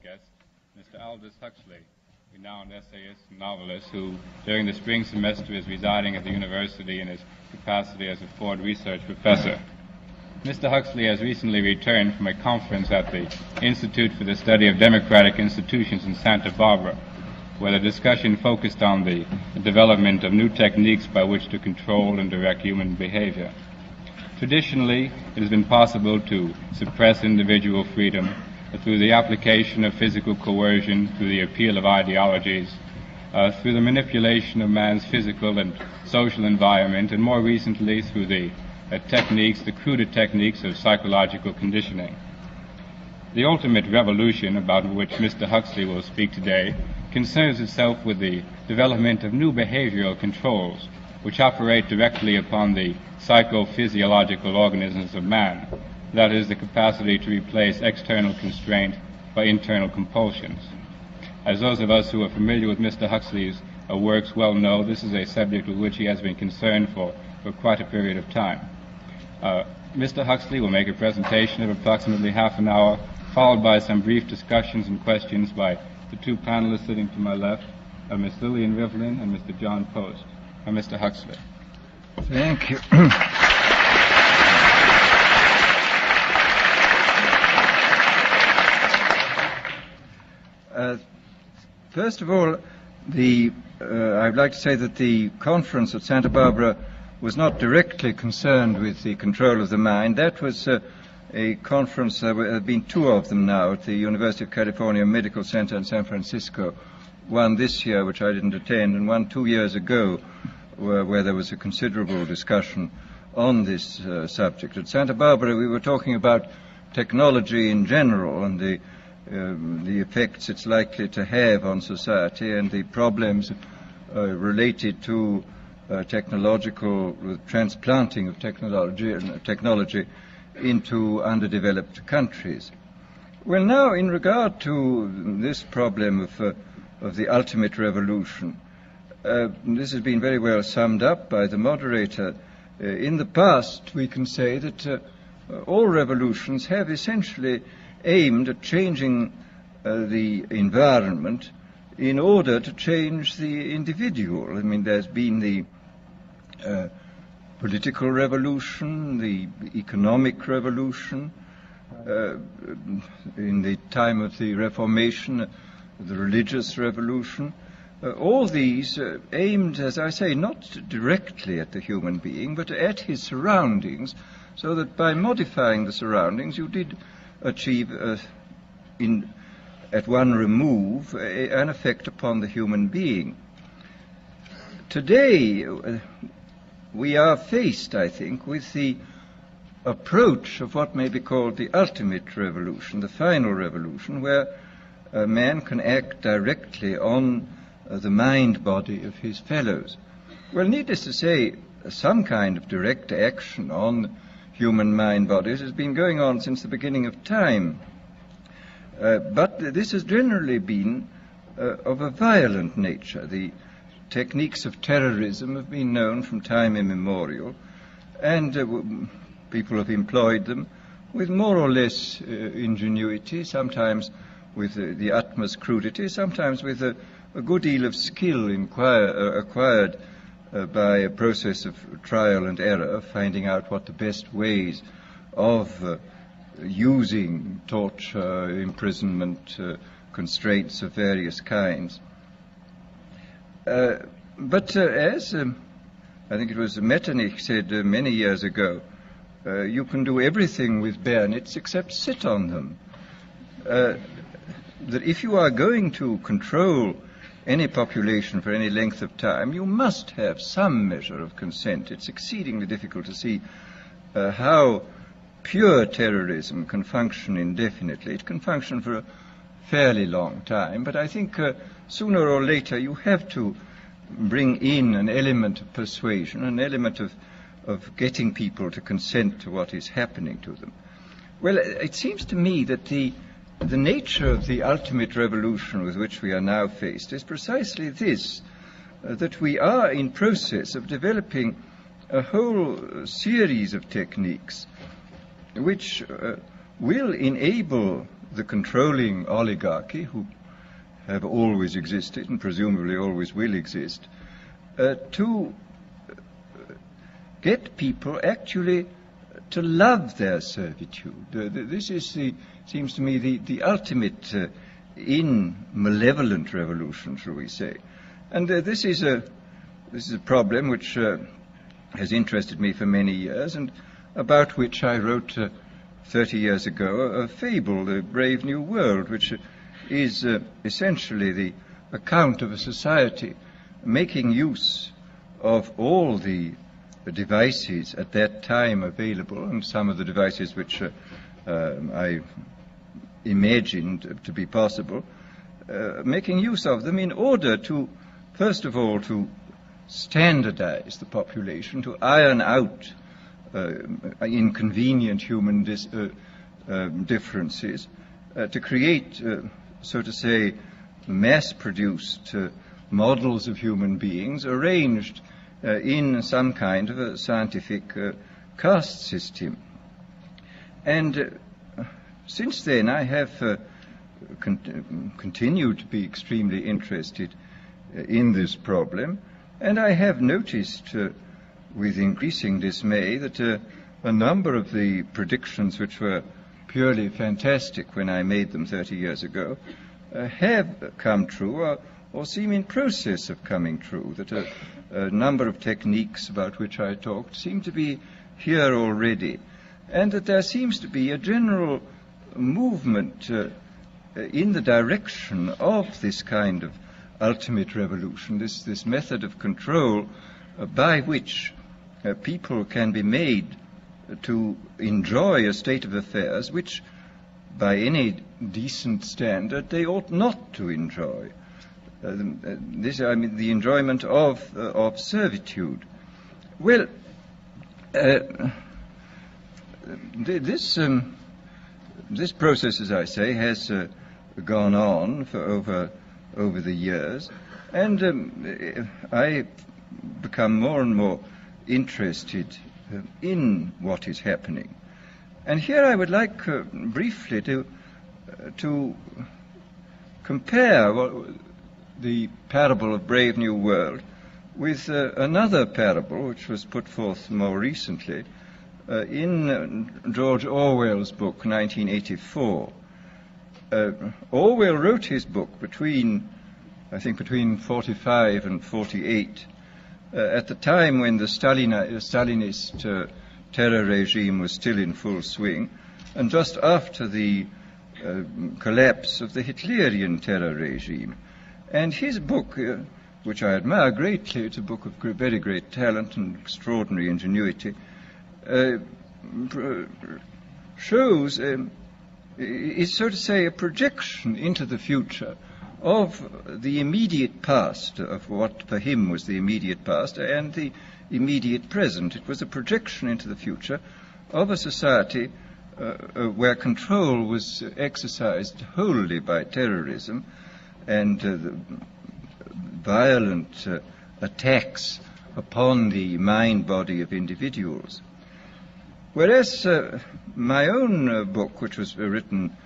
guest, Mr. Aldous Huxley, renowned essayist and novelist who, during the spring semester, is residing at the university in his capacity as a Ford Research Professor. Mr. Huxley has recently returned from a conference at the Institute for the Study of Democratic Institutions in Santa Barbara, where the discussion focused on the development of new techniques by which to control and direct human behavior. Traditionally, it has been possible to suppress individual freedom through the application of physical coercion, through the appeal of ideologies, through the manipulation of man's physical and social environment, and more recently through the cruder techniques of psychological conditioning. The ultimate revolution about which Mr. Huxley will speak today concerns itself with the development of new behavioral controls which operate directly upon the psychophysiological organisms of man, that is, the capacity to replace external constraint by internal compulsions. As those of us who are familiar with Mr. Huxley's works well know, this is a subject with which he has been concerned for quite a period of time. Mr. Huxley will make a presentation of approximately half an hour, followed by some brief discussions and questions by the two panelists sitting to my left, Ms. Lillian Rivlin and Mr. John Post. Mr. Huxley. Thank you. First of all, I'd like to say that the conference at Santa Barbara was not directly concerned with the control of the mind. That was a conference, there have been two of them now at the University of California Medical Center in San Francisco, one this year, which I didn't attend, and one 2 years ago, where there was a considerable discussion on this subject. At Santa Barbara, we were talking about technology in general and the effects it's likely to have on society and the problems related to technological transplanting of technology into underdeveloped countries. Well, now, in regard to this problem of the ultimate revolution, this has been very well summed up by the moderator. In the past, we can say that all revolutions have essentially aimed at changing the environment in order to change the individual. I mean, there's been the political revolution, the economic revolution, in the time of the Reformation, the religious revolution. All these aimed, as I say, not directly at the human being, but at his surroundings, so that by modifying the surroundings you did achieve, at one remove, an effect upon the human being. Today, we are faced, I think, with the approach of what may be called the ultimate revolution, the final revolution, where a man can act directly on the mind-body of his fellows. Well, needless to say, some kind of direct action on human mind-bodies has been going on since the beginning of time. But this has generally been of a violent nature. The techniques of terrorism have been known from time immemorial, and people have employed them with more or less ingenuity, sometimes with the utmost crudity, sometimes with a good deal of skill acquired by a process of trial and error, finding out what the best ways of using torture, imprisonment, constraints of various kinds. But as I think it was Metternich said many years ago, you can do everything with bayonets except sit on them. That if you are going to control any population for any length of time, you must have some measure of consent. It's exceedingly difficult to see how pure terrorism can function indefinitely. It can function for a fairly long time, but I think sooner or later you have to bring in an element of persuasion, an element of getting people to consent to what is happening to them. Well, it seems to me that the nature of the ultimate revolution with which we are now faced is precisely this, that we are in process of developing a whole series of techniques which will enable the controlling oligarchy, who have always existed and presumably always will exist, to get people actually to love their servitude. This is seems to me the ultimate in malevolent revolution, shall we say. And this is a problem which has interested me for many years, and about which I wrote 30 years ago a fable, The Brave New World, which is essentially the account of a society making use of all the devices at that time available, and some of the devices which I imagined to be possible, making use of them in order to, first of all, to standardize the population, to iron out inconvenient human differences, to create, so to say, mass-produced models of human beings arranged in some kind of a scientific caste system. And since then I have continued to be extremely interested in this problem, and I have noticed with increasing dismay that a number of the predictions which were purely fantastic when I made them 30 years ago have come true or seem in process of coming true, that a number of techniques about which I talked seem to be here already, and that there seems to be a general movement in the direction of this kind of ultimate revolution, this method of control by which people can be made to enjoy a state of affairs which, by any decent standard, they ought not to enjoy. I mean, the enjoyment of servitude. Well, this process, as I say, has gone on for over the years, and I become more and more interested in what is happening. And here I would like briefly to compare the parable of Brave New World with another parable which was put forth more recently in George Orwell's book, 1984. Orwell wrote his book between 45 and 48, at the time when the Stalinist terror regime was still in full swing, and just after the collapse of the Hitlerian terror regime. And his book, which I admire greatly, it's a book of very great talent and extraordinary ingenuity, shows, is so to say, a projection into the future of the immediate past, of what for him was the immediate past and the immediate present. It was a projection into the future of a society where control was exercised wholly by terrorism and violent attacks upon the mind-body of individuals. Whereas my own book, which was written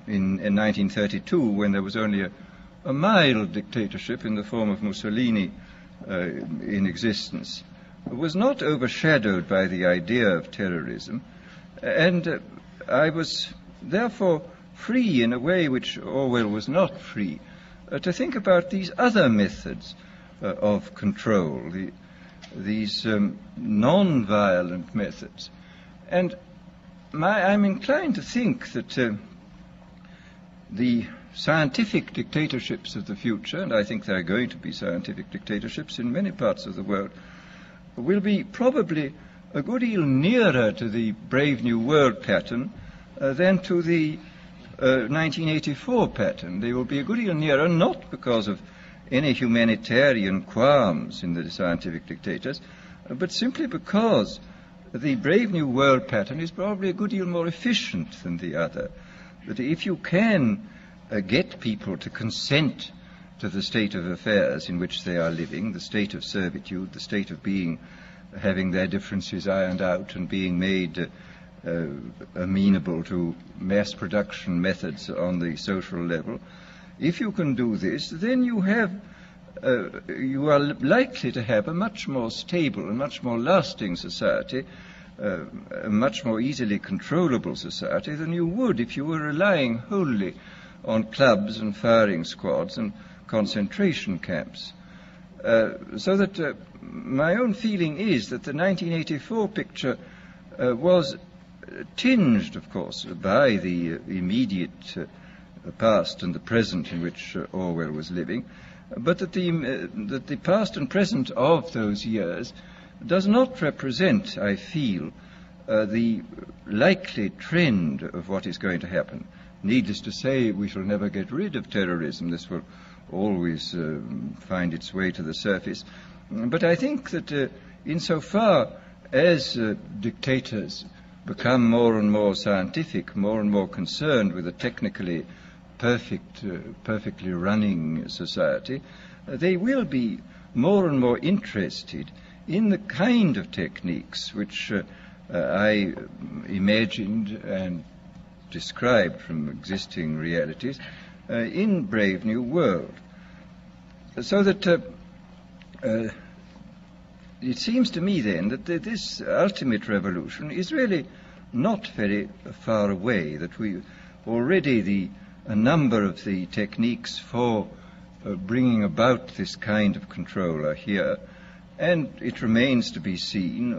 in 1932, when there was only a mild dictatorship in the form of Mussolini in existence, was not overshadowed by the idea of terrorism, and I was therefore free in a way which Orwell was not free, to think about these other methods of control, these non-violent methods. And I'm inclined to think that the scientific dictatorships of the future, and I think there are going to be scientific dictatorships in many parts of the world, will be probably a good deal nearer to the Brave New World pattern than to the 1984 pattern. They will be a good deal nearer, not because of any humanitarian qualms in the scientific dictators, but simply because the Brave New World pattern is probably a good deal more efficient than the other. That if you can get people to consent to the state of affairs in which they are living, the state of servitude, the state of having their differences ironed out and being made amenable to mass production methods on the social level. If you can do this, then you are likely to have a much more stable and much more lasting society, a much more easily controllable society than you would if you were relying wholly on clubs and firing squads and concentration camps. So that my own feeling is that the 1984 picture was tinged, of course, by the immediate past and the present in which Orwell was living, but that the past and present of those years does not represent, I feel, the likely trend of what is going to happen. Needless to say, we shall never get rid of terrorism. This will always find its way to the surface. But I think that insofar as dictators become more and more scientific, more and more concerned with a technically perfectly running society, they will be more and more interested in the kind of techniques which I imagined and described from existing realities in Brave New World. So that it seems to me then that this ultimate revolution is really not very far away, that we already a number of the techniques for bringing about this kind of control are here, and it remains to be seen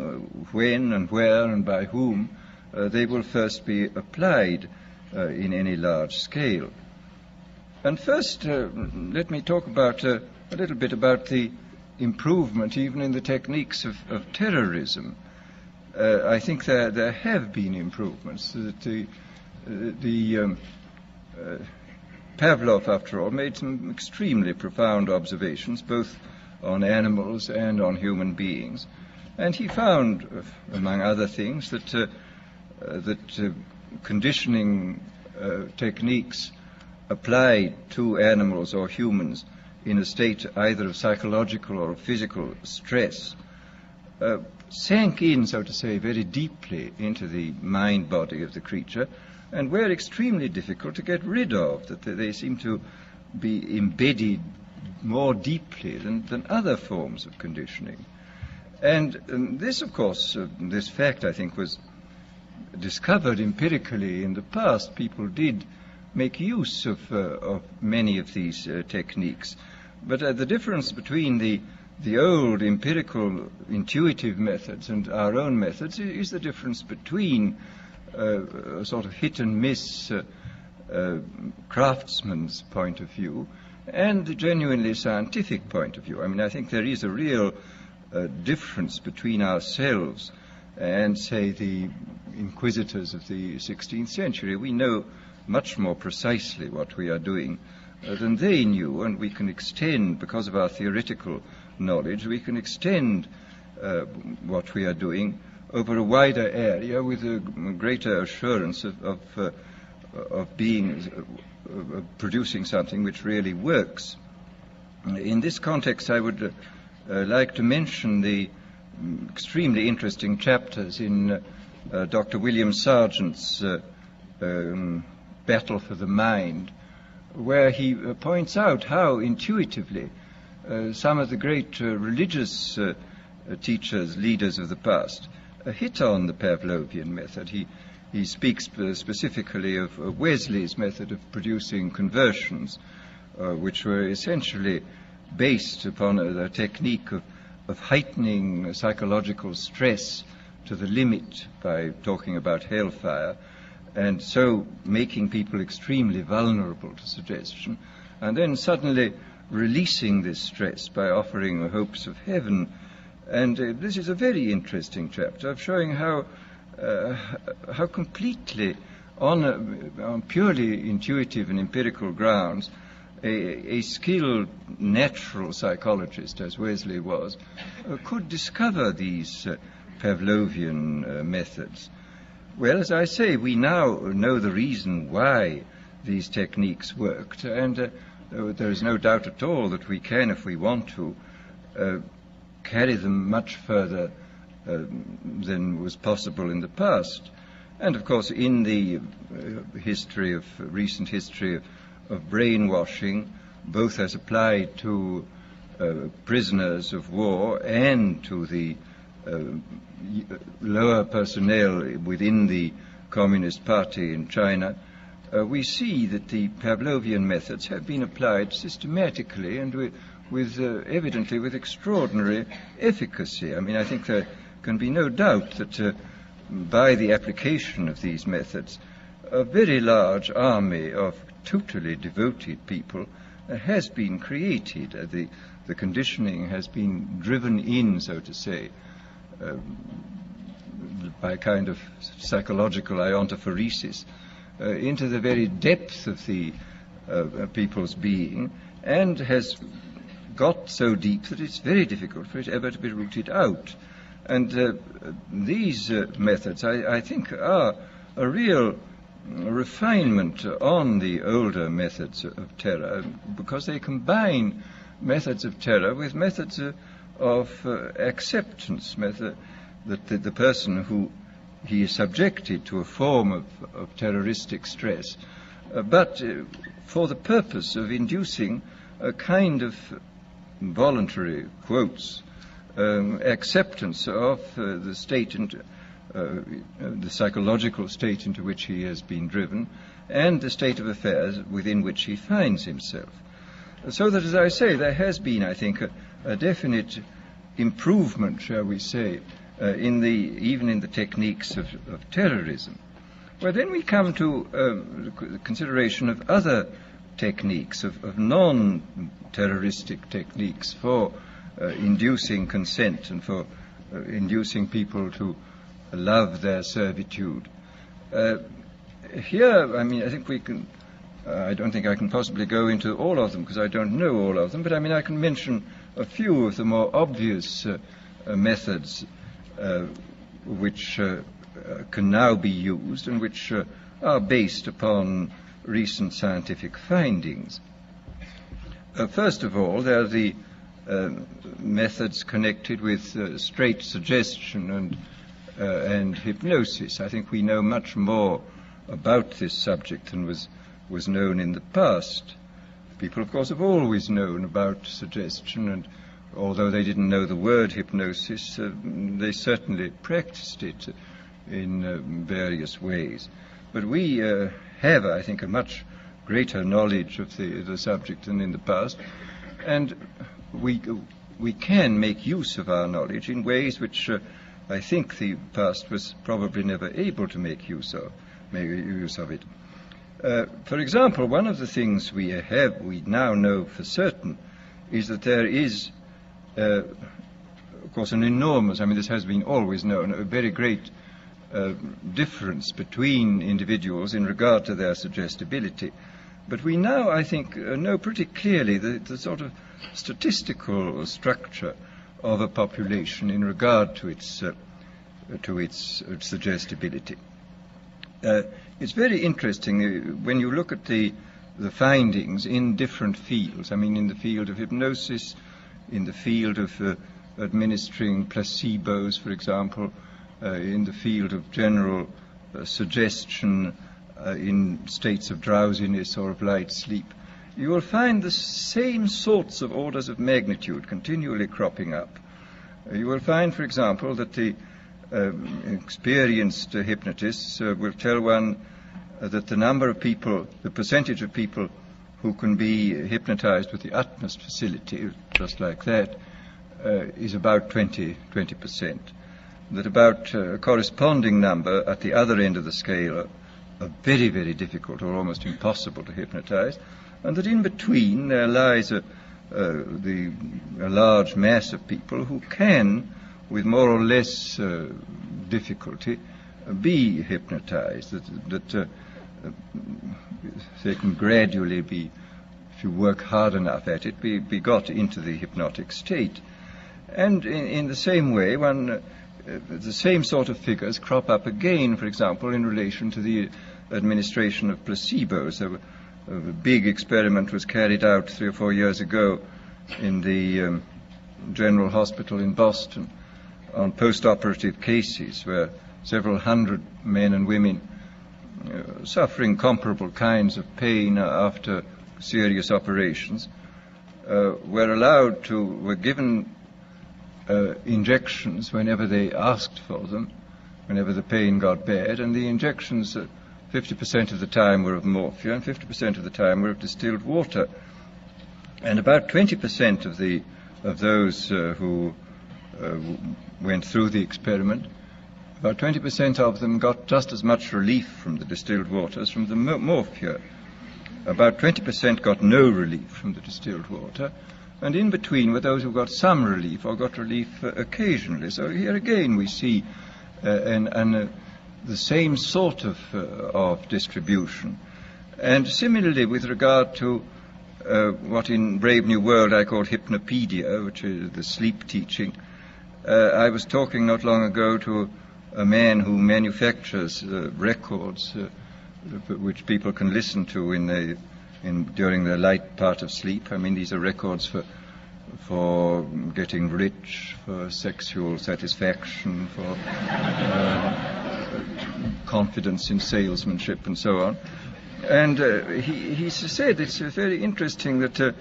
when and where and by whom they will first be applied in any large scale. And first, let me talk about a little bit about the improvement even in the techniques of terrorism. I think there have been improvements. That Pavlov, after all, made some extremely profound observations, both on animals and on human beings. And he found, among other things, that conditioning techniques applied to animals or humans in a state either of psychological or physical stress sank in, so to say, very deeply into the mind body of the creature, and were extremely difficult to get rid of, that they seem to be embedded more deeply than other forms of conditioning. And this, of course, this fact, I think, was discovered empirically in the past. People did make use of many of these techniques. But the difference between the old empirical intuitive methods and our own methods is the difference between a sort of hit and miss craftsman's point of view and the genuinely scientific point of view. I mean, I think there is a real difference between ourselves and, say, the inquisitors of the 16th century. We know much more precisely what we are doing than they knew, and we can extend, because of our theoretical knowledge, we can extend what we are doing over a wider area with a greater assurance of producing something which really works. In this context, I would like to mention the extremely interesting chapters in Dr. William Sargent's Battle for the Mind, where he points out how intuitively some of the great religious teachers, leaders of the past, hit on the Pavlovian method. He speaks specifically of Wesley's method of producing conversions, which were essentially based upon a technique of heightening psychological stress to the limit by talking about hellfire, and so making people extremely vulnerable to suggestion, and then suddenly releasing this stress by offering hopes of heaven. And this is a very interesting chapter of showing how completely, on purely intuitive and empirical grounds, a skilled natural psychologist, as Wesley was, could discover these Pavlovian methods. Well, as I say, we now know the reason why these techniques worked, and there is no doubt at all that we can, if we want to, carry them much further than was possible in the past. And of course, in the recent history of brainwashing, both as applied to prisoners of war and to the lower personnel within the Communist Party in China, we see that the Pavlovian methods have been applied systematically and evidently with extraordinary efficacy. I mean, I think there can be no doubt that by the application of these methods, a very large army of totally devoted people has been created. The conditioning has been driven in, so to say, by a kind of psychological iontophoresis into the very depth of the people's being, and has got so deep that it's very difficult for it ever to be rooted out. And these methods, I think, are a real refinement on the older methods of terror, because they combine methods of terror with methods of acceptance, that the person who he is subjected to a form of terroristic stress, but for the purpose of inducing a kind of voluntary, quotes, acceptance of the state and the psychological state into which he has been driven, and the state of affairs within which he finds himself. So that, as I say, there has been, I think, a definite improvement, shall we say, even in the techniques of terrorism. Well, then we come to the consideration of other techniques, of non-terroristic techniques for inducing consent and for inducing people to love their servitude. Here, I mean, I think we can, I don't think I can possibly go into all of them because I don't know all of them, but I mean, I can mention a few of the more obvious methods which can now be used and which are based upon recent scientific findings. First of all, there are the methods connected with straight suggestion and hypnosis. I think we know much more about this subject than was known in the past. People, of course, have always known about suggestion, and although they didn't know the word hypnosis, they certainly practiced it in various ways. But we have, I think, a much greater knowledge of the subject than in the past, and we can make use of our knowledge in ways which I think the past was probably never able to make use of it. For example, one of the things we now know for certain is that there is, of course, an enormous, I mean, this has been always known, a very great difference between individuals in regard to their suggestibility. But we now, I think, know pretty clearly the sort of statistical structure of a population in regard to its suggestibility. It's very interesting when you look at the findings in different fields. I mean, in the field of hypnosis, in the field of administering placebos, for example, in the field of general suggestion in states of drowsiness or of light sleep, you will find the same sorts of orders of magnitude continually cropping up. You will find, for example, that the experienced hypnotists will tell one that the number of people, the percentage of people who can be hypnotized with the utmost facility, just like that, is about 20%. That about a corresponding number at the other end of the scale are very, very difficult or almost impossible to hypnotize, and that in between there lies a large mass of people who can, with more or less difficulty, be hypnotized, that they can gradually be, if you work hard enough at it, be got into the hypnotic state. And in the same way, the same sort of figures crop up again, for example, in relation to the administration of placebos. A big experiment was carried out 3 or 4 years ago in the General Hospital in Boston on post-operative cases where several hundred men and women suffering comparable kinds of pain after serious operations were given injections whenever they asked for them, whenever the pain got bad, and the injections 50% of the time were of morphia and 50% of the time were of distilled water. And about 20% of those who went through the experiment, about 20% of them got just as much relief from the distilled water as from the morphia. About 20% got no relief from the distilled water, and in between were those who got some relief or got relief occasionally. So here again we see the same sort of distribution. And similarly with regard to what in Brave New World I call hypnopedia, which is the sleep teaching, I was talking not long ago to a man who manufactures records which people can listen to during the light part of sleep. I mean, these are records for getting rich, for sexual satisfaction, for confidence in salesmanship, and so on. And he said it's very interesting that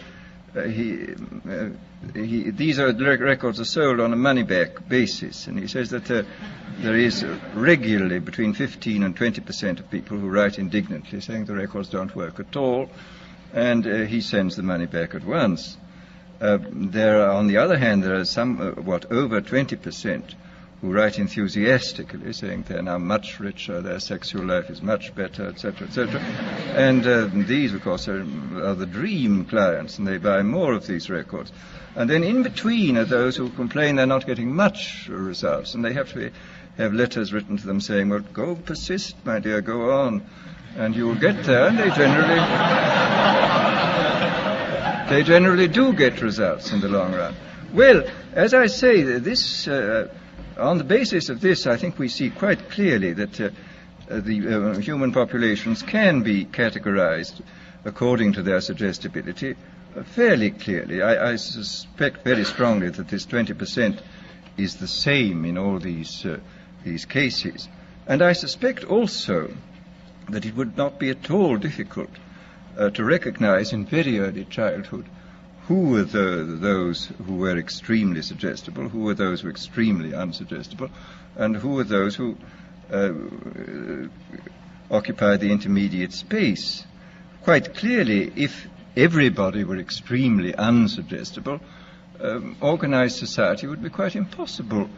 these records are sold on a money-back basis, and he says that there is regularly between 15 and 20% of people who write indignantly saying the records don't work at all, and he sends the money back at once. On the other hand, there are somewhat over 20% who write enthusiastically, saying they're now much richer, their sexual life is much better, etc., etc. And these, of course, are the dream clients, and they buy more of these records. And then in between are those who complain they're not getting much results, and they have to have letters written to them saying, well, go persist, my dear, go on, and you'll get there. And they generally do get results in the long run. Well, as I say, this on the basis of this, I think we see quite clearly that the human populations can be categorized according to their suggestibility fairly clearly. I suspect very strongly that this 20% is the same in all these cases. And I suspect also that it would not be at all difficult to recognize in very early childhood who were those who were extremely suggestible, who were those who were extremely unsuggestible, and who were those who occupied the intermediate space. Quite clearly, if everybody were extremely unsuggestible, organized society would be quite impossible.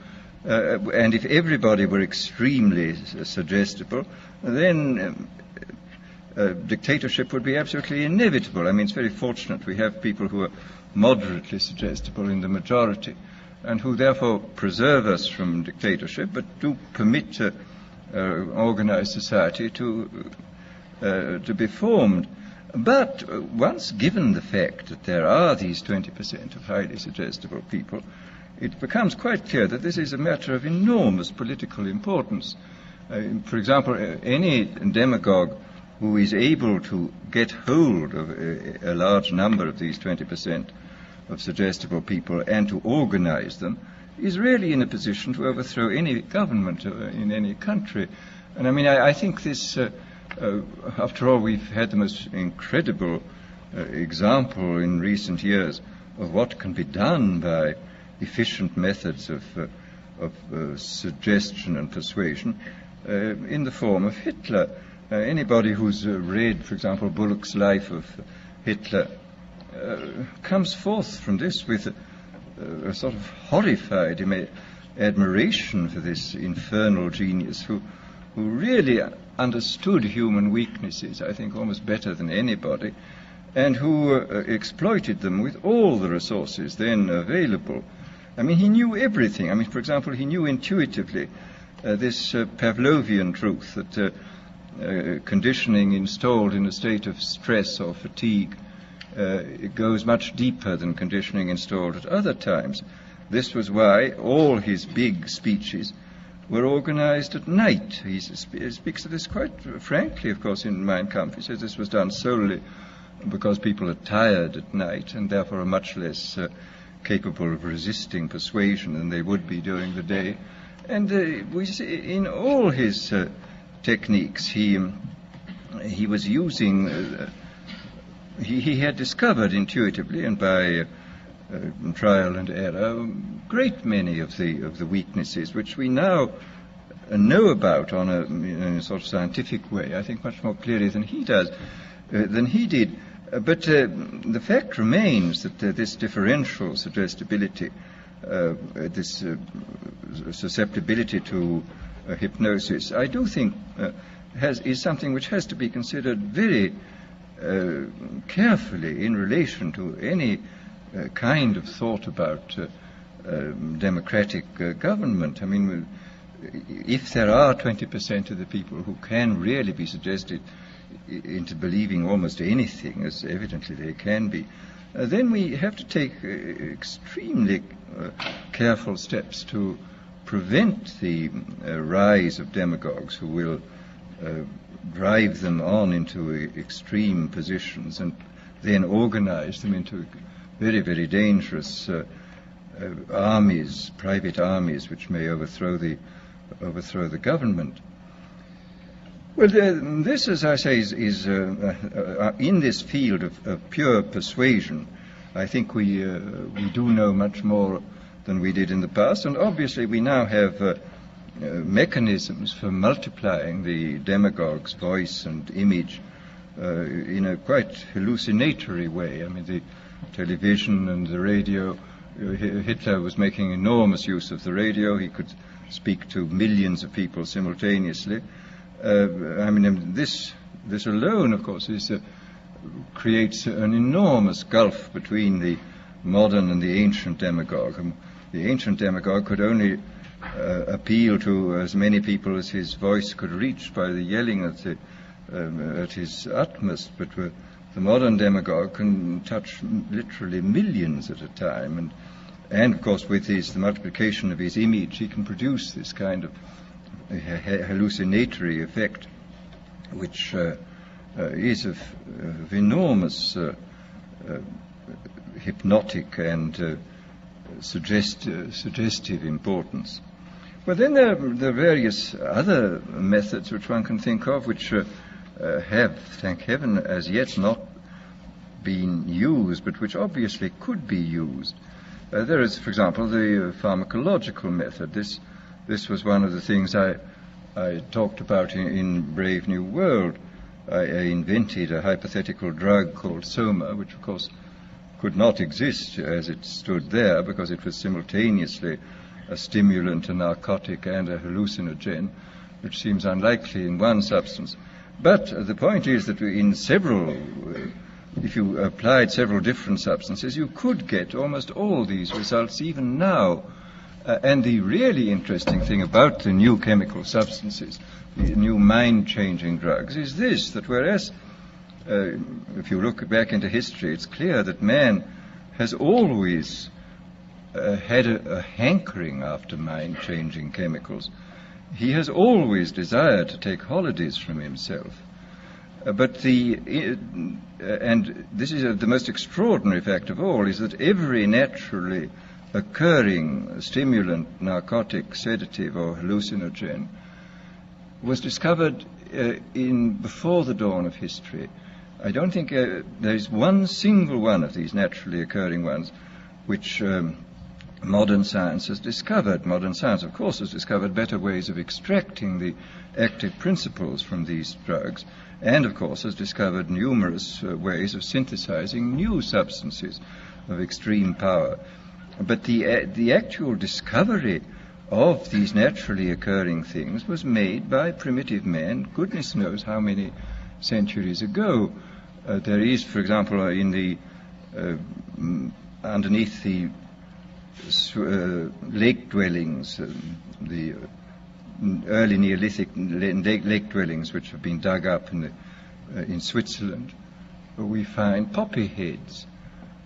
And if everybody were extremely suggestible, then dictatorship would be absolutely inevitable. I mean, it's very fortunate we have people who are moderately suggestible in the majority, and who therefore preserve us from dictatorship, but do permit organized society to be formed. But once given the fact that there are these 20% of highly suggestible people, it becomes quite clear that this is a matter of enormous political importance. For example, any demagogue who is able to get hold of a large number of these 20% of suggestible people and to organize them is really in a position to overthrow any government in any country. And I mean, I think this, after all, we've had the most incredible example in recent years of what can be done by efficient methods of suggestion and persuasion in the form of Hitler. Anybody who's read, for example, Bullock's Life of Hitler comes forth from this with a sort of horrified admiration for this infernal genius who really understood human weaknesses, I think, almost better than anybody, and who exploited them with all the resources then available. I mean, he knew everything. I mean, for example, he knew intuitively this Pavlovian truth that conditioning installed in a state of stress or fatigue it goes much deeper than conditioning installed at other times. This was why all his big speeches were organized at night. He speaks of this quite frankly, of course, in Mein Kampf. He says this was done solely because people are tired at night and therefore are much less capable of resisting persuasion than they would be during the day. And we see in all his techniques, he was using, he had discovered intuitively and by trial and error a great many of the weaknesses which we now know about in a sort of scientific way, I think much more clearly than he did. But the fact remains that this differential suggestibility, this susceptibility to hypnosis, I do think is something which has to be considered very carefully in relation to any kind of thought about democratic government. I mean, if there are 20% of the people who can really be suggested into believing almost anything, as evidently they can be, then we have to take extremely careful steps to prevent the rise of demagogues who will drive them on into extreme positions and then organize them into very, very dangerous armies, private armies, which may overthrow the government. Well, this, as I say, is in this field of pure persuasion. I think we do know much more than we did in the past, and obviously we now have mechanisms for multiplying the demagogue's voice and image in a quite hallucinatory way. I mean, the television and the radio. Hitler was making enormous use of the radio. He could speak to millions of people simultaneously. I mean, this alone, of course, creates an enormous gulf between the modern and the ancient demagogue. The ancient demagogue could only appeal to as many people as his voice could reach by the yelling at his utmost, but the modern demagogue can touch literally millions at a time, and of course with the multiplication of his image, he can produce this kind of hallucinatory effect, which is of enormous hypnotic and suggestive importance. Well, then there are various other methods which one can think of, which have, thank heaven, as yet not been used, but which obviously could be used. There is, for example, the pharmacological method. This was one of the things I talked about in Brave New World. I invented a hypothetical drug called soma, which of course could not exist as it stood there, because it was simultaneously a stimulant, a narcotic, and a hallucinogen, which seems unlikely in one substance. But the point is that in several, if you applied several different substances, you could get almost all these results even now. And the really interesting thing about the new chemical substances, the new mind-changing drugs, is this, that whereas, if you look back into history, it's clear that man has always had a hankering after mind-changing chemicals. He has always desired to take holidays from himself. But and this is the most extraordinary fact of all, is that every naturally occurring stimulant, narcotic, sedative, or hallucinogen was discovered before the dawn of history. I don't think there is one single one of these naturally occurring ones which modern science has discovered. Modern science, of course, has discovered better ways of extracting the active principles from these drugs, and, of course, has discovered numerous ways of synthesizing new substances of extreme power. But the actual discovery of these naturally occurring things was made by primitive men, goodness knows how many centuries ago. There is, for example, underneath the lake dwellings, the early Neolithic lake dwellings which have been dug up in Switzerland, we find poppy heads,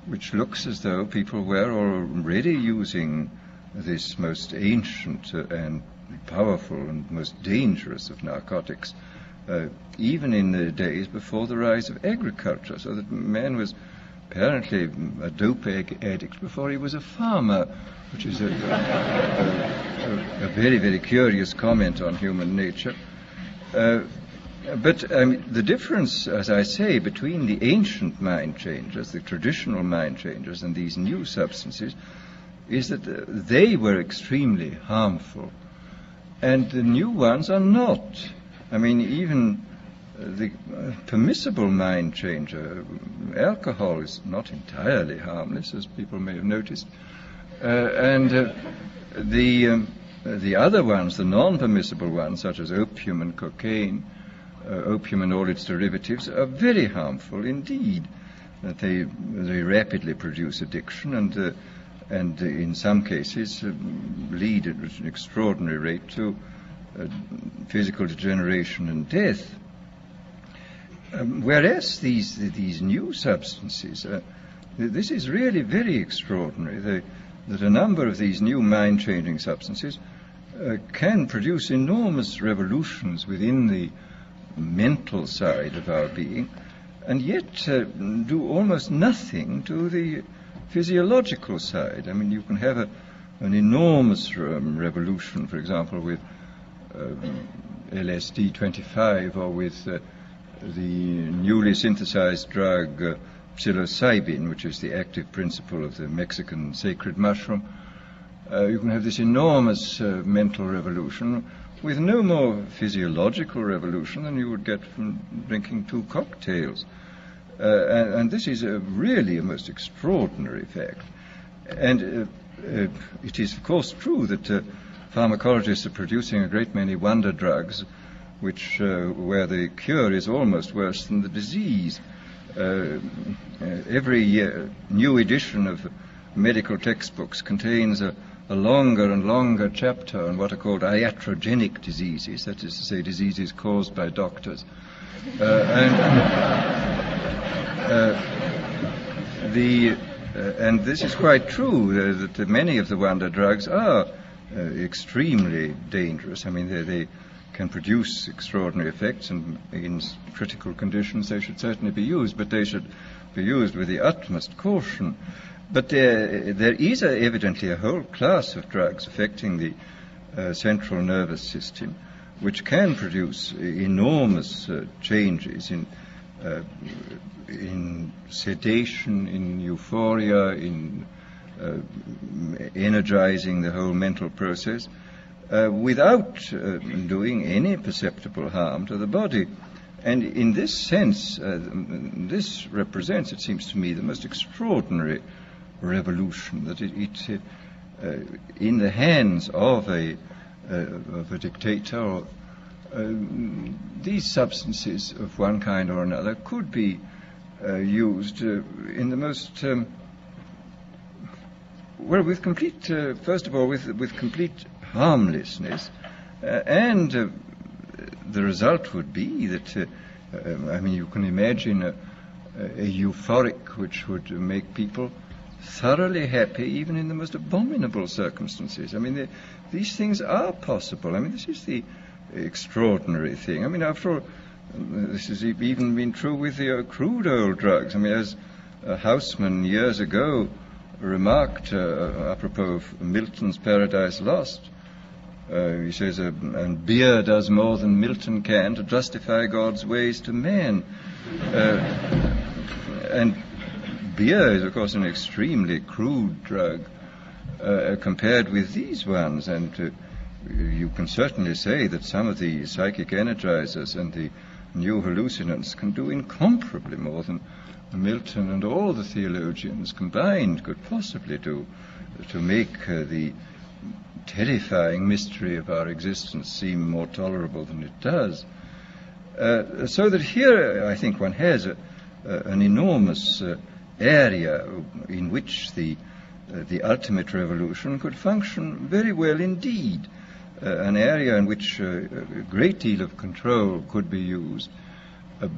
which looks as though people were already using this most ancient and powerful and most dangerous of narcotics, even in the days before the rise of agriculture, so that man was apparently a dope addict before he was a farmer, which is a very, very curious comment on human nature. But the difference, as I say, between the ancient mind changers, the traditional mind changers, and these new substances is that they were extremely harmful, and the new ones are not. I mean, even the permissible mind changer, alcohol, is not entirely harmless, as people may have noticed. The other ones, the non-permissible ones, such as opium and cocaine, opium and all its derivatives, are very harmful indeed. That they rapidly produce addiction and in some cases lead at an extraordinary rate to physical degeneration and death. Whereas these new substances, this is really very extraordinary. That a number of these new mind-changing substances can produce enormous revolutions within the mental side of our being, and yet do almost nothing to the physiological side. I mean, you can have an enormous revolution, for example, with LSD-25 or with the newly synthesized drug psilocybin, which is the active principle of the Mexican sacred mushroom. You can have this enormous mental revolution with no more physiological revolution than you would get from drinking 2 cocktails. And this is really a most extraordinary fact. And it is, of course, true that pharmacologists are producing a great many wonder drugs, which where the cure is almost worse than the disease. Every new edition of medical textbooks contains a longer and longer chapter on what are called iatrogenic diseases, that is to say, diseases caused by doctors. And this is quite true, that many of the wonder drugs are extremely dangerous. I mean, they can produce extraordinary effects, and in critical conditions they should certainly be used, but they should be used with the utmost caution. But there is evidently a whole class of drugs affecting the central nervous system, which can produce enormous changes in sedation, in euphoria, in energizing the whole mental process, without doing any perceptible harm to the body. And in this sense, this represents, it seems to me, the most extraordinary revolution, that it in the hands of a dictator, these substances of one kind or another could be used in the most with complete, first of all, with complete harmlessness, and the result would be that I mean, you can imagine a euphoric which would make people thoroughly happy even in the most abominable circumstances. I mean, these things are possible. I mean, this is the extraordinary thing. I mean, after all, this has even been true with the crude oil drugs. I mean, as Houseman years ago remarked apropos of Milton's Paradise Lost, he says, and beer does more than Milton can to justify God's ways to man. And beer is, of course, an extremely crude drug compared with these ones, and you can certainly say that some of the psychic energizers and the new hallucinants can do incomparably more than Milton and all the theologians combined could possibly do to make the terrifying mystery of our existence seem more tolerable than it does. So that here, I think, one has an enormous area in which the ultimate revolution could function very well indeed, an area in which a great deal of control could be used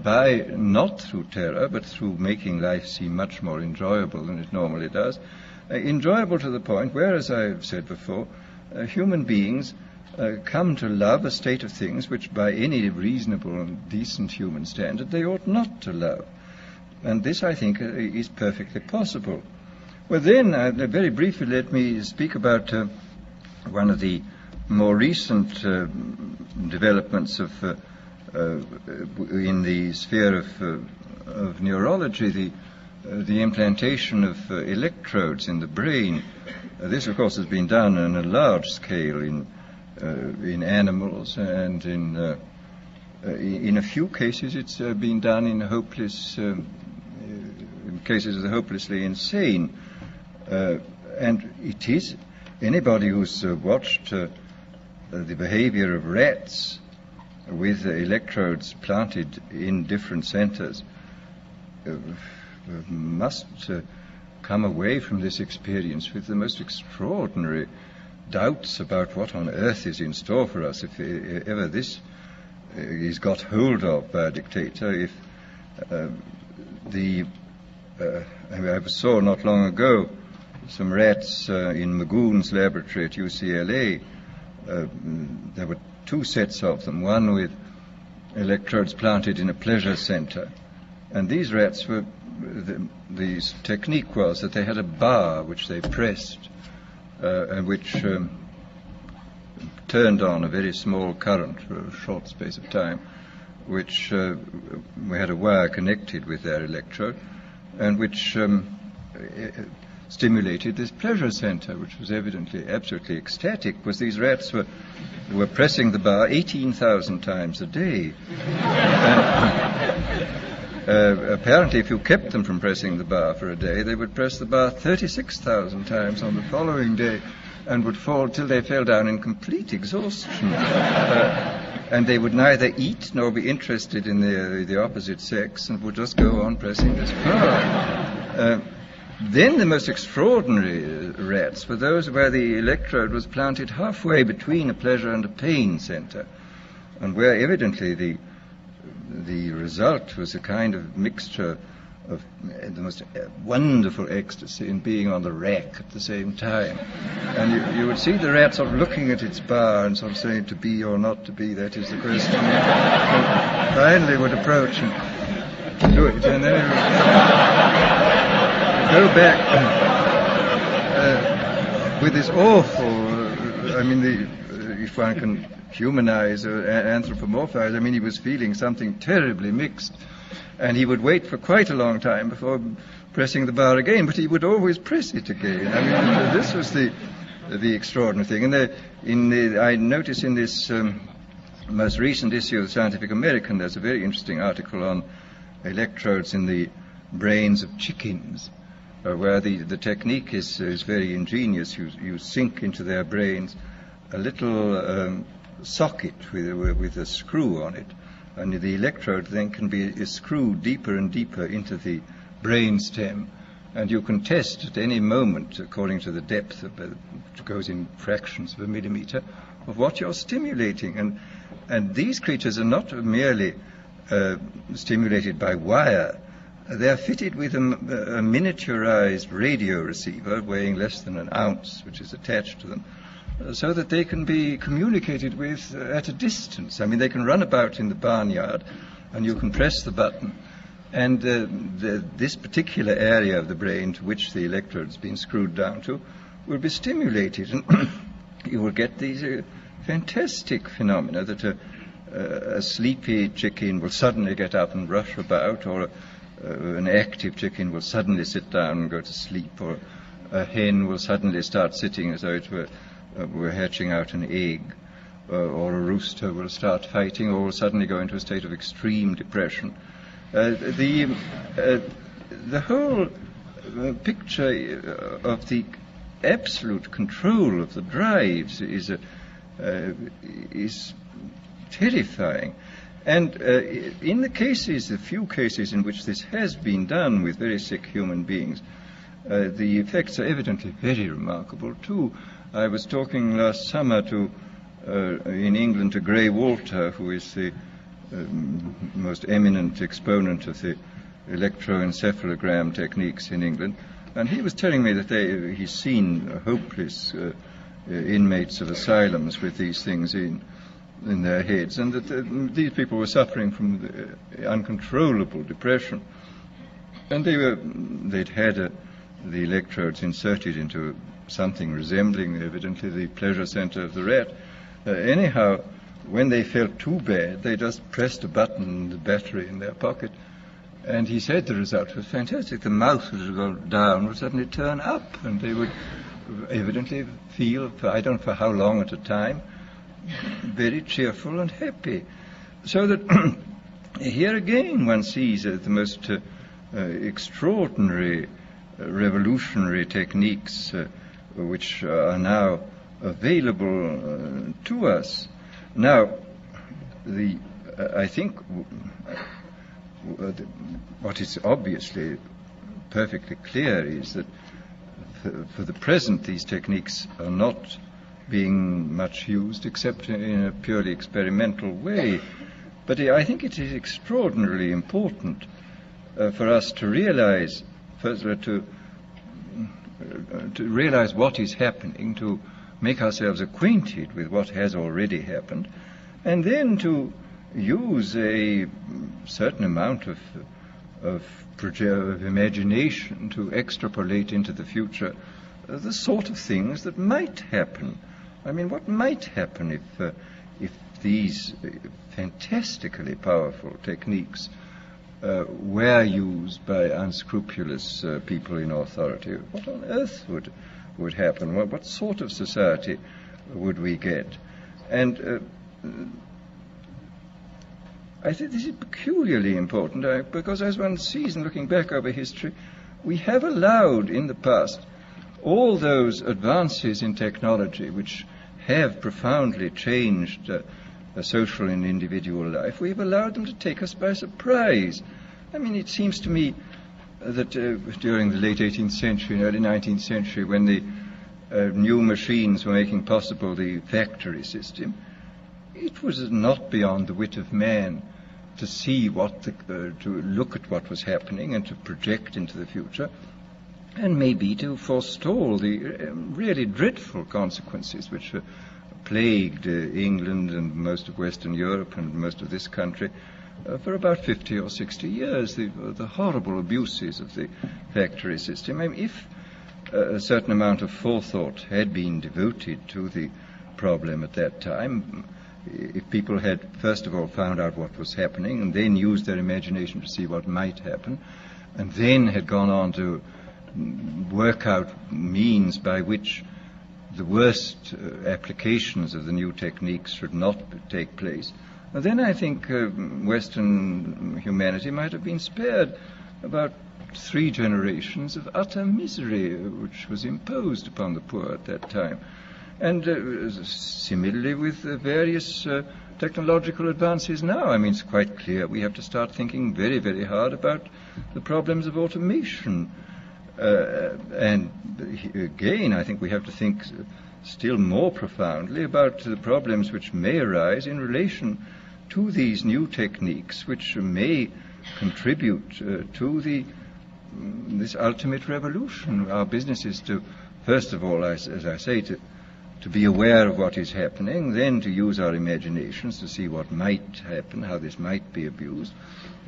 by, not through terror, but through making life seem much more enjoyable than it normally does, enjoyable to the point where, as I've said before, human beings come to love a state of things which by any reasonable and decent human standard they ought not to love. And this, I think, is perfectly possible. Well, then, very briefly, let me speak about one of the more recent developments in the sphere of neurology, the implantation of electrodes in the brain. This, of course, has been done on a large scale in animals, and in a few cases it's been done in cases of the hopelessly insane. And it is, anybody who's watched the behavior of rats with electrodes planted in different centers must come away from this experience with the most extraordinary doubts about what on earth is in store for us if ever this is got hold of by a dictator. If I saw not long ago some rats in Magoon's laboratory at UCLA. There were two sets of them, one with electrodes planted in a pleasure center. And these rats were, the technique was that they had a bar which they pressed and which turned on a very small current for a short space of time, which we had a wire connected with their electrode, and which stimulated this pleasure center, which was evidently absolutely ecstatic, because these rats were pressing the bar 18,000 times a day. Apparently, if you kept them from pressing the bar for a day, they would press the bar 36,000 times on the following day, and would fall till they fell down in complete exhaustion. And they would neither eat nor be interested in the opposite sex, and would just go on pressing this bar. Then the most extraordinary rats were those where the electrode was planted halfway between a pleasure and a pain center, and where evidently the result was a kind of mixture of the most wonderful ecstasy and being on the rack at the same time. And you would see the rat sort of looking at its bar and sort of saying, to be or not to be, that is the question. And finally would approach and do it, and then it would go back with this awful, if one can humanize or anthropomorphize, he was feeling something terribly mixed. And he would wait for quite a long time before pressing the bar again, but he would always press it again. This was the extraordinary thing. And I notice in this most recent issue of Scientific American, there's a very interesting article on electrodes in the brains of chickens, where the technique is very ingenious. You sink into their brains a little socket with a screw on it, and the electrode then can be screwed deeper and deeper into the brain stem, and you can test at any moment, according to the depth, which goes in fractions of a millimeter, of what you're stimulating. And these creatures are not merely stimulated by wire. They're fitted with a miniaturized radio receiver weighing less than an ounce, which is attached to them, so that they can be communicated with at a distance. They can run about in the barnyard, and you can press the button, and this particular area of the brain to which the electrode's been screwed down to will be stimulated, and you will get these fantastic phenomena that a sleepy chicken will suddenly get up and rush about, or an active chicken will suddenly sit down and go to sleep, or a hen will suddenly start sitting as though it were hatching out an egg, or a rooster will start fighting, or will suddenly go into a state of extreme depression. The whole picture of the absolute control of the drives is terrifying. And in the few cases in which this has been done with very sick human beings, the effects are evidently very remarkable too. I was talking last summer in England to Gray Walter, who is the most eminent exponent of the electroencephalogram techniques in England, and he was telling me that he's seen hopeless inmates of asylums with these things in their heads, and that these people were suffering from uncontrollable depression. And they'd had the electrodes inserted into something resembling, evidently, the pleasure center of the rat. Anyhow, when they felt too bad, they just pressed a button, the battery in their pocket, and he said the result was fantastic. The mouse would go down, would suddenly turn up, and they would evidently feel, I don't know for how long at a time, very cheerful and happy. So that here again one sees the most extraordinary, revolutionary techniques which are now available to us. Now, I think what is obviously perfectly clear is that for the present these techniques are not being much used except in a purely experimental way. But I think it is extraordinarily important for us to realize, first to realize what is happening, to make ourselves acquainted with what has already happened, and then to use a certain amount of imagination to extrapolate into the future the sort of things that might happen. I mean, what might happen if these fantastically powerful techniques were used by unscrupulous people in authority? What on earth would happen? What sort of society would we get? And I think this is peculiarly important because as one sees in looking back over history, we have allowed in the past all those advances in technology which have profoundly changed social and individual life. We've allowed them to take us by surprise. I mean, it seems to me that during the late 18th century and early 19th century, when the new machines were making possible the factory system, it was not beyond the wit of man to see to look at what was happening and to project into the future, and maybe to forestall the really dreadful consequences which plagued England and most of Western Europe and most of this country for about 50 or 60 years, the horrible abuses of the factory system. I mean, if a certain amount of forethought had been devoted to the problem at that time, if people had first of all found out what was happening and then used their imagination to see what might happen, and then had gone on to work out means by which the worst applications of the new techniques should not take place, then I think Western humanity might have been spared about 3 generations of utter misery which was imposed upon the poor at that time. And similarly with various technological advances now. I mean, it's quite clear we have to start thinking very, very hard about the problems of automation. And again, I think we have to think still more profoundly about the problems which may arise in relation to these new techniques, which may contribute to this ultimate revolution. Our business is to, first of all, as I say, to be aware of what is happening, then to use our imaginations to see what might happen, how this might be abused,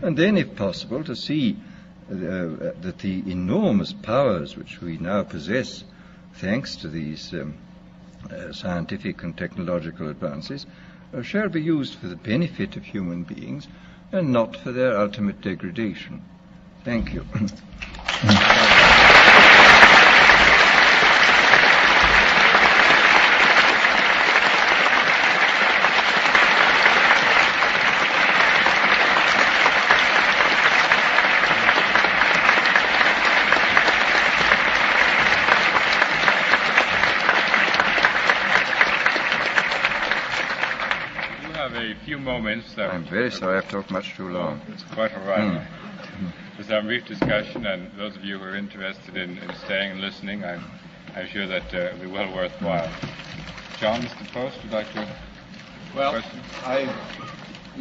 and then, if possible, to see that the enormous powers which we now possess, thanks to these scientific and technological advances, shall be used for the benefit of human beings and not for their ultimate degradation. Thank you. Moments. I'm very sorry I've talked much too long. It's quite all right. Just have a brief discussion, and those of you who are interested in staying and listening, I'm sure that it'll be well worthwhile. John, Mr. Post, would you like to question? I'm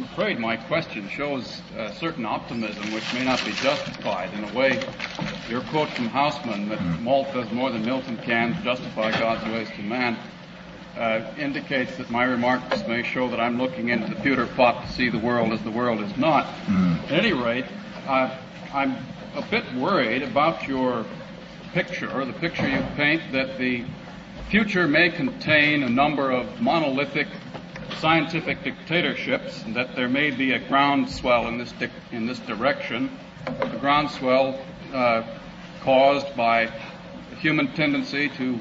afraid my question shows a certain optimism which may not be justified. In a way, your quote from Haussmann that malt does more than Milton can to justify God's ways to man indicates that my remarks may show that I'm looking into the pewter pot to see the world as the world is not. At any rate, I'm a bit worried about your picture, or the picture you paint, that the future may contain a number of monolithic scientific dictatorships, and that there may be a groundswell in this direction, a groundswell caused by the human tendency to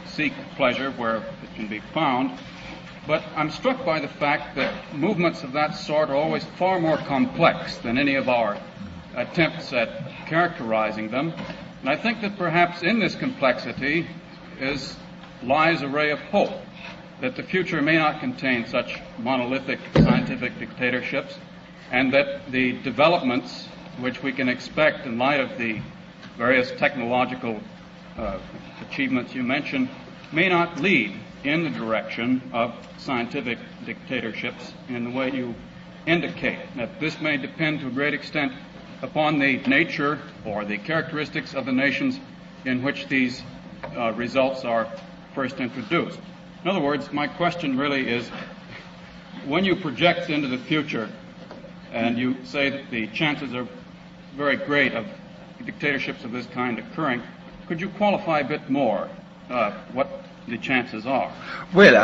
seek pleasure where it can be found. But I'm struck by the fact that movements of that sort are always far more complex than any of our attempts at characterizing them. And I think that perhaps in this complexity lies a ray of hope, that the future may not contain such monolithic scientific dictatorships, and that the developments which we can expect in light of the various technological achievements you mentioned may not lead in the direction of scientific dictatorships in the way you indicate, that this may depend to a great extent upon the nature or the characteristics of the nations in which these results are first introduced. In other words, my question really is, when you project into the future and you say that the chances are very great of dictatorships of this kind occurring, could you qualify a bit more what the chances are? Well,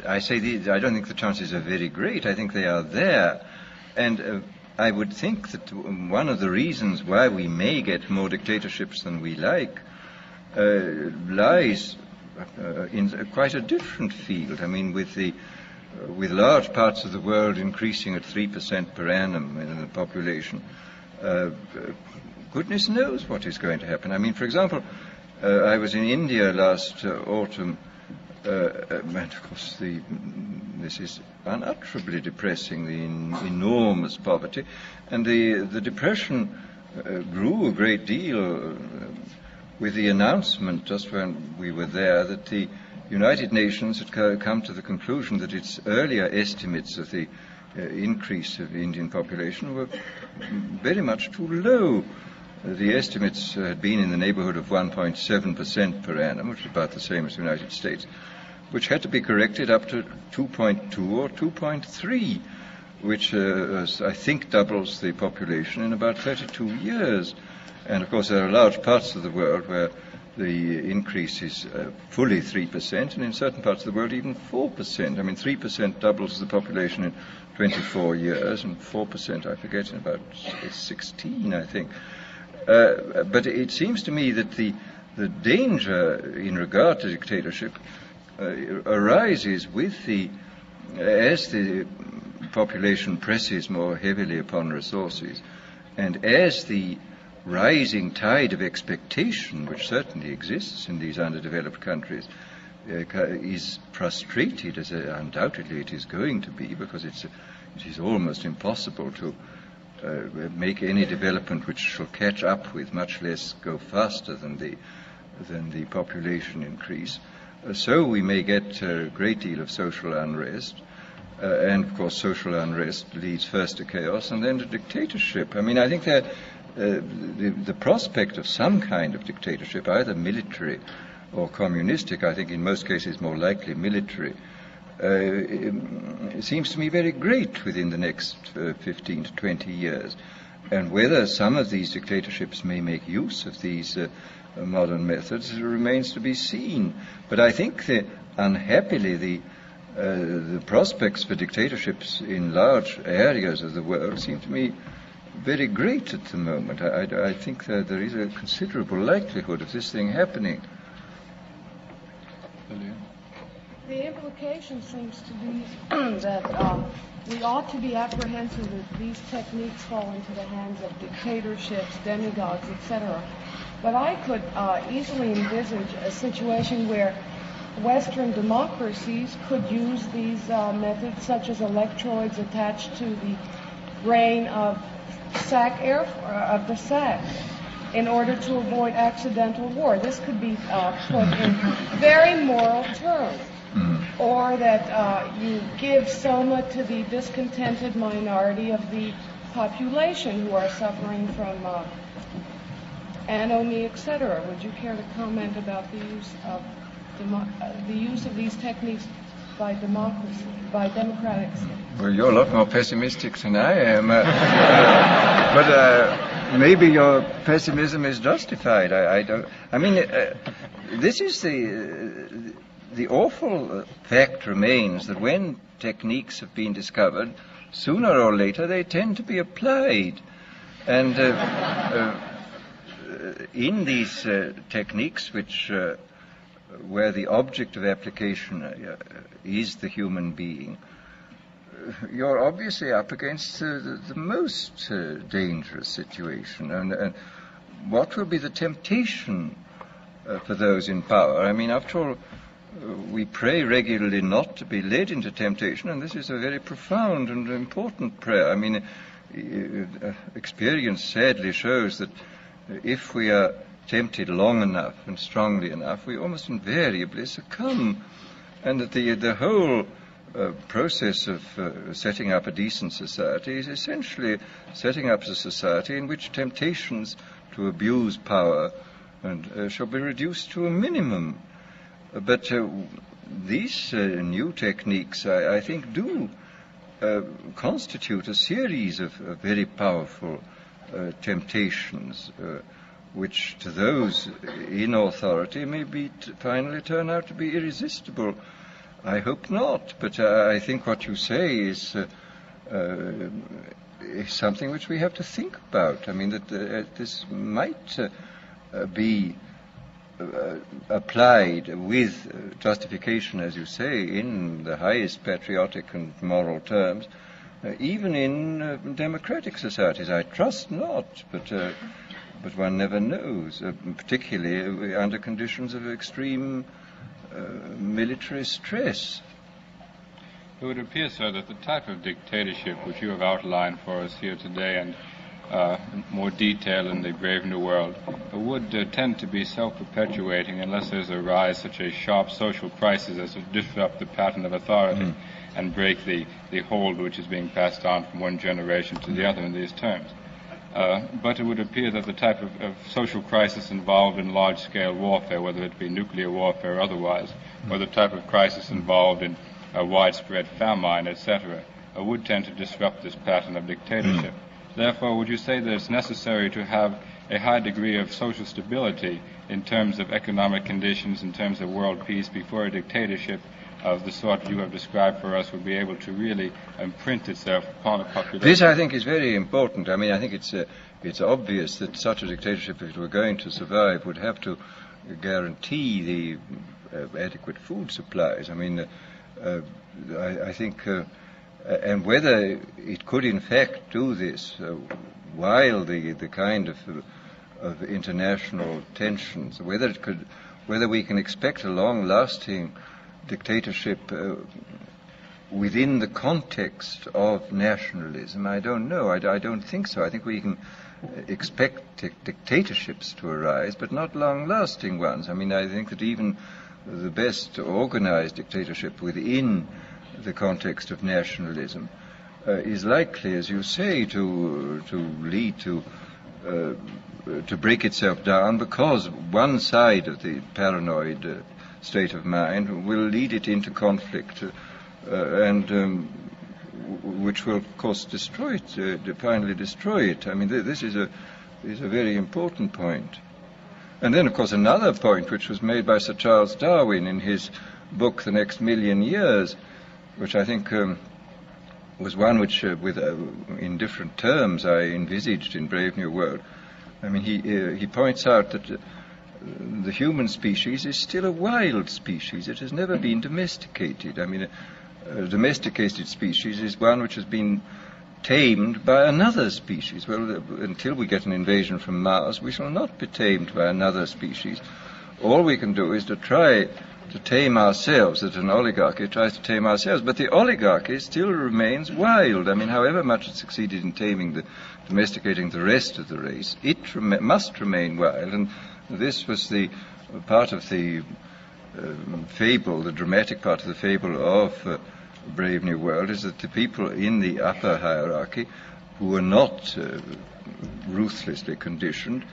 I say I don't think the chances are very great. I think they are there. And I would think that one of the reasons why we may get more dictatorships than we like lies in quite a different field. I mean, with large parts of the world increasing at 3% per annum in the population, goodness knows what is going to happen. I mean, for example, I was in India last autumn, and of course this is unutterably depressing, the enormous poverty, and the depression grew a great deal with the announcement just when we were there that the United Nations had come to the conclusion that its earlier estimates of the increase of the Indian population were very much too low. The estimates had been in the neighborhood of 1.7% per annum, which is about the same as the United States, which had to be corrected up to 2.2 or 2.3, which I think doubles the population in about 32 years. And of course there are large parts of the world where the increase is fully 3%, and in certain parts of the world even 4%. I mean, 3% doubles the population in 24 years, and 4%, I forget, in about 16, I think. But it seems to me that the danger in regard to dictatorship arises as the population presses more heavily upon resources, and as the rising tide of expectation, which certainly exists in these underdeveloped countries, is frustrated, as undoubtedly it is going to be, because it is almost impossible to make any development which shall catch up with, much less go faster than the population increase. So we may get a great deal of social unrest, and of course social unrest leads first to chaos and then to dictatorship. I mean, I think that the prospect of some kind of dictatorship, either military or communistic, I think in most cases more likely military, it seems to me very great within the next 15 to 20 years. And whether some of these dictatorships may make use of these modern methods remains to be seen. But I think that, unhappily, the prospects for dictatorships in large areas of the world seem to me very great at the moment. I think that there is a considerable likelihood of this thing happening. The implication seems to be that we ought to be apprehensive that these techniques fall into the hands of dictatorships, demigods, etc. But I could easily envisage a situation where Western democracies could use these methods, such as electrodes attached to the brain of the sac, in order to avoid accidental war. This could be put in very moral terms. Or that you give soma to the discontented minority of the population who are suffering from anomie, etc. Would you care to comment about the use of these techniques by democracy, by democratic states? Well, you're a lot more pessimistic than I am. But maybe your pessimism is justified. I don't. I mean, this is the awful fact remains that when techniques have been discovered, sooner or later they tend to be applied, and in these techniques, which where the object of application is the human being, you're obviously up against the most dangerous situation. And what will be the temptation for those in power? I mean, after all, we pray regularly not to be led into temptation, and this is a very profound and important prayer. I mean, experience sadly shows that if we are tempted long enough and strongly enough, we almost invariably succumb, and that the whole process of setting up a decent society is essentially setting up a society in which temptations to abuse power and shall be reduced to a minimum. But these new techniques, I think, do constitute a series of very powerful temptations, which to those in authority may finally turn out to be irresistible. I hope not, but I think what you say is something which we have to think about. I mean, that this might be applied with justification, as you say, in the highest patriotic and moral terms, even in democratic societies. I trust not, but one never knows, particularly under conditions of extreme military stress. It would appear, sir, that the type of dictatorship which you have outlined for us here today and more detail in the Brave New World would tend to be self-perpetuating unless there's a rise such a sharp social crisis as to disrupt the pattern of authority and break the hold which is being passed on from one generation to the other in these terms. But it would appear that the type of social crisis involved in large-scale warfare, whether it be nuclear warfare or otherwise, or the type of crisis involved in widespread famine, etc., would tend to disrupt this pattern of dictatorship. Therefore, would you say that it's necessary to have a high degree of social stability in terms of economic conditions, in terms of world peace, before a dictatorship of the sort you have described for us would be able to really imprint itself upon a population? This, I think, is very important. I mean, I think it's obvious that such a dictatorship, if it were going to survive, would have to guarantee the adequate food supplies. I mean, I think, and whether it could in fact do this while the kind of international tensions, whether we can expect a long-lasting dictatorship within the context of nationalism, I don't know. I don't think so. I think we can expect dictatorships to arise, but not long-lasting ones. I mean, I think that even the best organized dictatorship within the context of nationalism is likely, as you say, to lead to break itself down, because one side of the paranoid state of mind will lead it into conflict, and which will, of course, destroy it, finally destroy it. I mean, this is a very important point. And then, of course, another point which was made by Sir Charles Darwin in his book, The Next Million Years, which I think was one which, in different terms, I envisaged in Brave New World. I mean, he points out that the human species is still a wild species. It has never been domesticated. I mean, a domesticated species is one which has been tamed by another species. Well, until we get an invasion from Mars, we shall not be tamed by another species. All we can do is to try to tame ourselves, that an oligarchy tries to tame ourselves. But the oligarchy still remains wild. I mean, however much it succeeded in domesticating the rest of the race, it must remain wild. And this was the part of the fable, the dramatic part of the fable of Brave New World, is that the people in the upper hierarchy, who were not ruthlessly conditioned,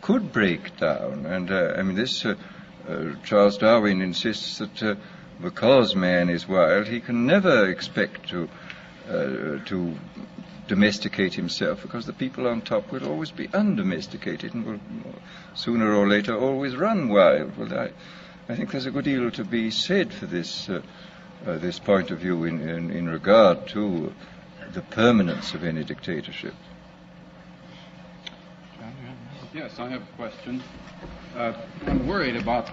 could break down. And I mean, this Charles Darwin insists that because man is wild, he can never expect to domesticate himself, because the people on top will always be undomesticated and will sooner or later always run wild. Well, I think there's a good deal to be said for this this point of view in regard to the permanence of any dictatorship. Yes, I have a question. I'm worried about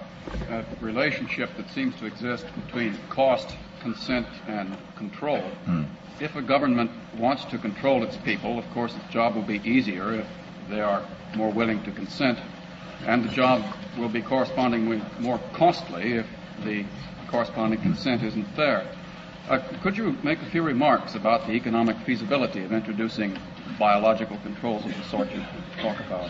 a relationship that seems to exist between cost, consent, and control. If a government wants to control its people, of course, its job will be easier if they are more willing to consent, and the job will be correspondingly more costly if the corresponding consent isn't there. Could you make a few remarks about the economic feasibility of introducing biological controls of the sort you talk about?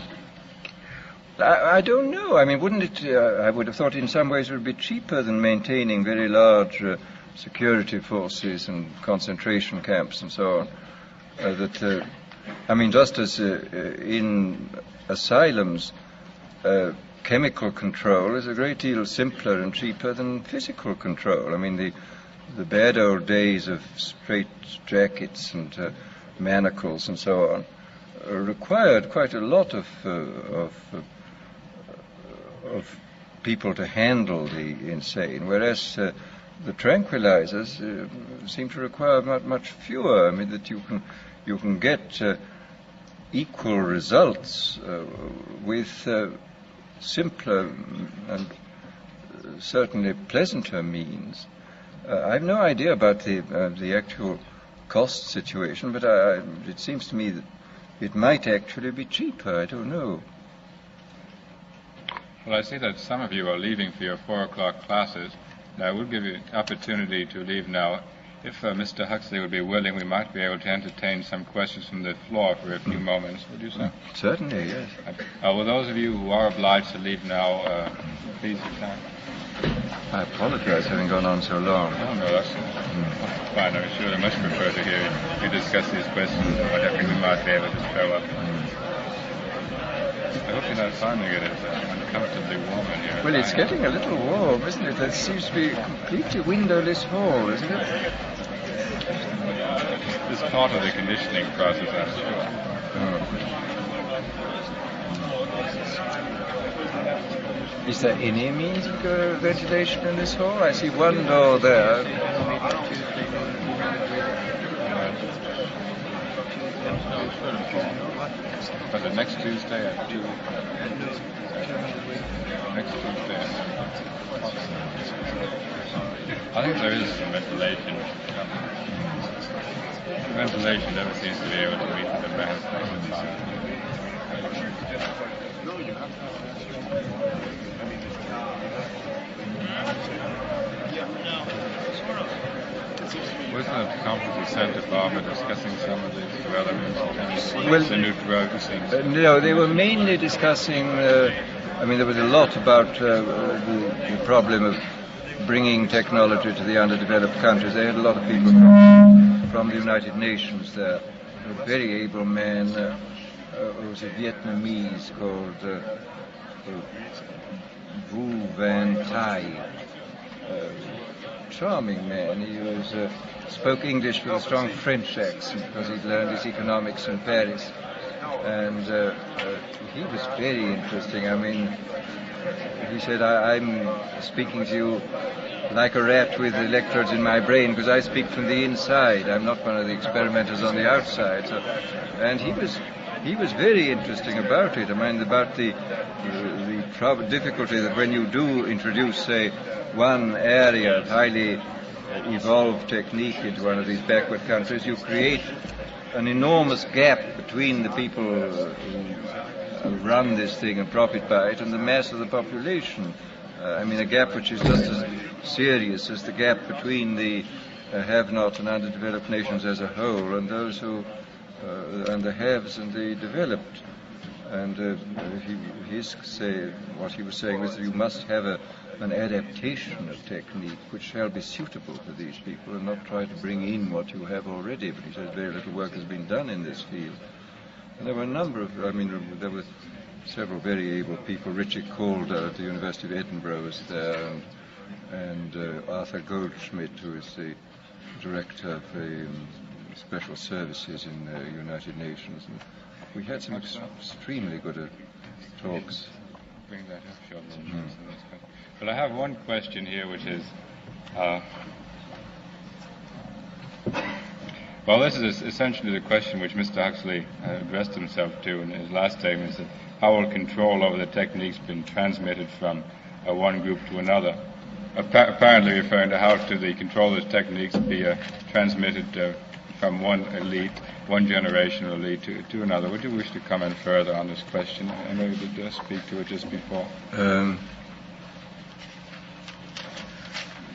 I don't know. I mean, wouldn't it, I would have thought in some ways it would be cheaper than maintaining very large security forces and concentration camps and so on. I mean, just as in asylums, chemical control is a great deal simpler and cheaper than physical control. I mean, the bad old days of straight jackets and manacles and so on required quite a lot of people to handle the insane, whereas the tranquilizers seem to require much fewer. I mean, that you can get equal results with simpler and certainly pleasanter means. I have no idea about the actual cost situation, but it seems to me that it might actually be cheaper. I don't know. Well, I see that some of you are leaving for your 4 o'clock classes, and I will give you an opportunity to leave now. If Mr. Huxley would be willing, we might be able to entertain some questions from the floor for a few moments. Would you say? Certainly, yes. Well, those of you who are obliged to leave now, please return. I apologize having gone on so long. Oh, no, that's fine. I'm sure I much prefer to hear you discuss these questions and whatever we might be able to throw up. I hope you're not finding it as uncomfortably warm in here. Well, it's getting a little warm, isn't it? There seems to be a completely windowless hall, isn't it? This is part of the conditioning process, I'm sure. Is there any means of ventilation in this hall? I see one door there. But the next Tuesday at 2. Next Tuesday. I think there is some ventilation. Ventilation never seems to be able to meet the advanced exercise. Wasn't it a conference in Santa Barbara discussing some of these developments? Well, the new drugs and... no, they were mainly discussing, I mean, there was a lot about the problem of bringing technology to the underdeveloped countries. They had a lot of people from the United Nations there. A very able man who was a Vietnamese called Vu Van Thai. Charming man. He was spoke English with a strong French accent because he'd learned his economics in Paris, and he was very interesting. I mean, he said, I'm speaking to you like a rat with electrodes in my brain because I speak from the inside. I'm not one of the experimenters on the outside. So, and he was very interesting about it. I mean, about the difficulty that when you do introduce, say, one area of highly evolved technique into one of these backward countries, you create an enormous gap between the people who run this thing and profit by it and the mass of the population. I mean, a gap which is just as serious as the gap between the have-not and underdeveloped nations as a whole and those who, and the haves and the developed. And what he was saying was that you must have an adaptation of technique which shall be suitable to these people and not try to bring in what you have already. But he says very little work has been done in this field. And there were a number of, there were several very able people. Richard Calder at the University of Edinburgh was there, and Arthur Goldschmidt, who is the director of the special services in the United Nations. And we had some extremely good talks. Bring that up shortly. Well, I have one question here, which is, well, this is essentially the question which Mr. Huxley addressed himself to in his last statement, is that how will control over the techniques been transmitted from one group to another? Apparently referring to how to the control of the techniques be transmitted from one elite, one generation of elite to another. Would you wish to comment further on this question? I know you did speak to it just before.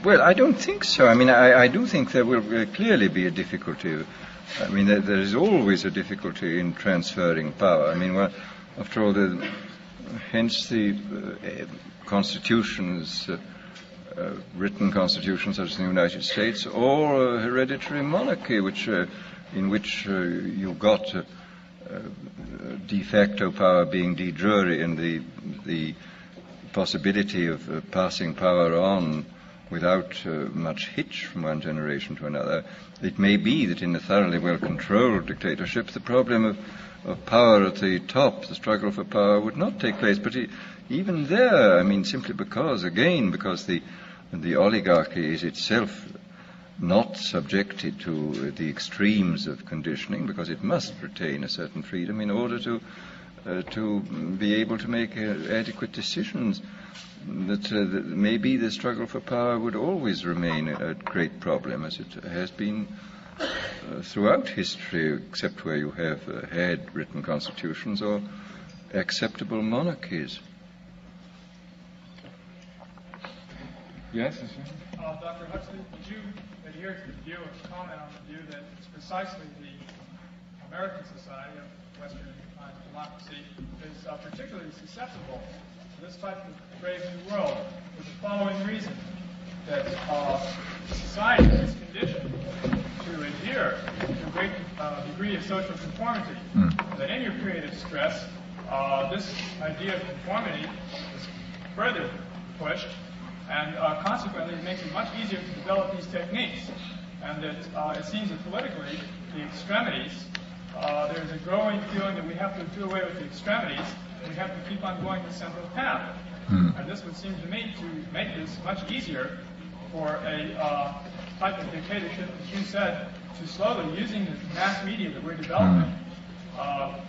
Well, I don't think so. I mean, I do think there will clearly be a difficulty. I mean, there is always a difficulty in transferring power. I mean, well, after all, hence the constitutions, written constitutions such as in the United States, or a hereditary monarchy, in which you got de facto power being de jure, and the possibility of passing power on without much hitch from one generation to another. It may be that in a thoroughly well-controlled dictatorship, the problem of power at the top, the struggle for power, would not take place. But even there, I mean, simply because the oligarchy is itself not subjected to the extremes of conditioning, because it must retain a certain freedom in order to be able to make adequate decisions, that maybe the struggle for power would always remain a great problem, as it has been throughout history, except where you have had written constitutions or acceptable monarchies. Yes? Dr. Huxley, would you adhere to the view or comment on the view that it's precisely the American society of Western democracy is particularly susceptible to this type of brave new world for the following reason, that society is conditioned to adhere to a great degree of social conformity, that in your period of stress, this idea of conformity is further pushed, and consequently it makes it much easier to develop these techniques, and that it seems that politically the extremities, there's a growing feeling that we have to do away with the extremities, and we have to keep on going the central path. And this would seem to me to make this much easier for a type of dictatorship, as you said, to slowly, using the mass media that we're developing,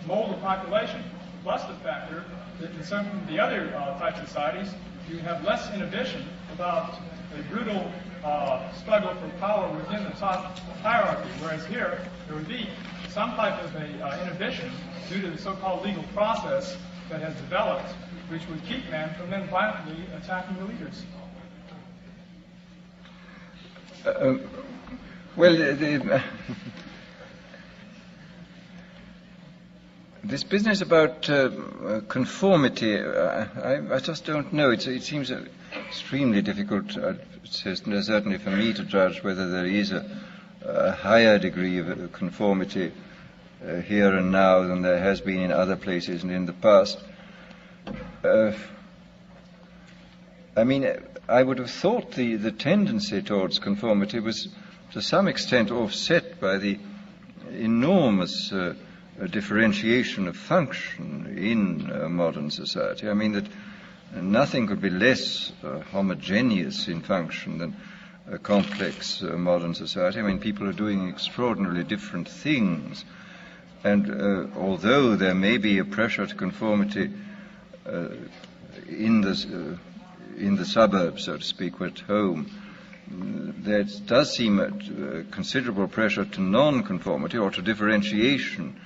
mold the population, plus the factor that in some of the other type societies, you have less inhibition about a brutal struggle for power within the top hierarchy, whereas here there would be some type of a inhibition due to the so-called legal process that has developed, which would keep men from then violently attacking the leaders. Well, this business about conformity, I just don't know. It seems extremely difficult, certainly for me, to judge whether there is a higher degree of conformity here and now than there has been in other places and in the past. I mean, I would have thought the tendency towards conformity was to some extent offset by the enormous differentiation of function in modern society. I mean that nothing could be less homogeneous in function than a complex modern society. I mean, people are doing extraordinarily different things, and although there may be a pressure to conformity in the suburbs, so to speak, or at home, there does seem a considerable pressure to non-conformity or to differentiation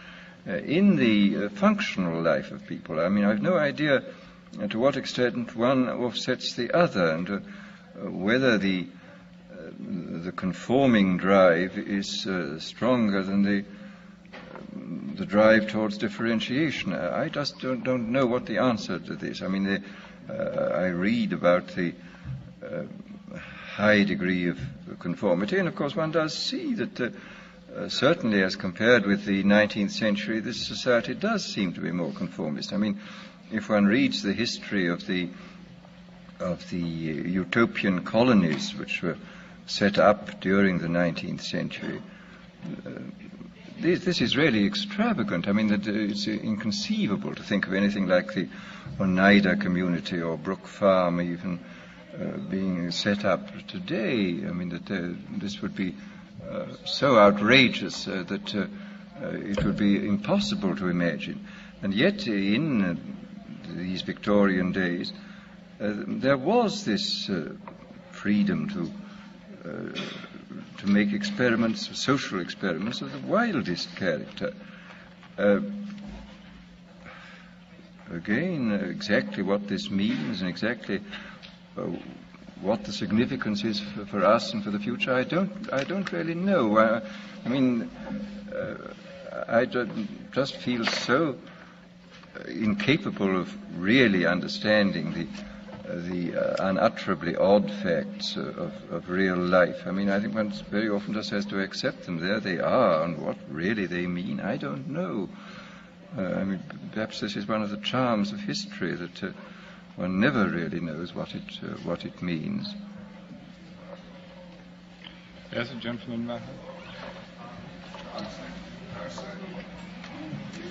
in the functional life of people. I mean, I've no idea to what extent one offsets the other, and whether the conforming drive is stronger than the drive towards differentiation. I just don't know what the answer to this. I mean, I read about the high degree of conformity, and of course one does see that certainly as compared with the 19th century, this society does seem to be more conformist. I mean, if one reads the history of the utopian colonies which were set up during the 19th century, this is really extravagant. I mean, that it's inconceivable to think of anything like the Oneida community or Brook Farm even being set up today. I mean, that this would be so outrageous that it would be impossible to imagine. And yet, in these Victorian days, there was this freedom to make experiments, social experiments of the wildest character. Again, exactly what this means and exactly what the significance is for us and for the future, I don't really know. I mean, I just feel so incapable of really understanding the unutterably odd facts of real life. I mean, I think one very often just has to accept them. There they are, and what really they mean, I don't know. I mean, perhaps this is one of the charms of history, that one never really knows what it means. Yes, a gentleman back.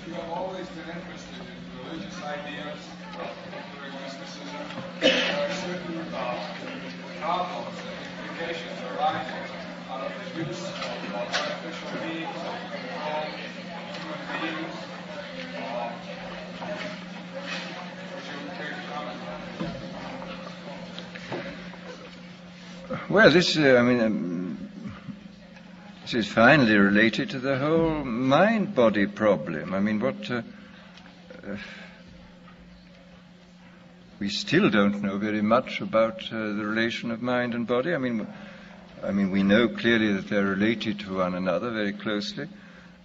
You have always been interested in religious ideas, particularly mysticism. There are certain problems and implications arising out of the use of artificial beings, of human beings. Would you care to comment on that? Well, this is finally related to the whole mind-body problem. I mean, we still don't know very much about the relation of mind and body. I mean, we know clearly that they're related to one another very closely,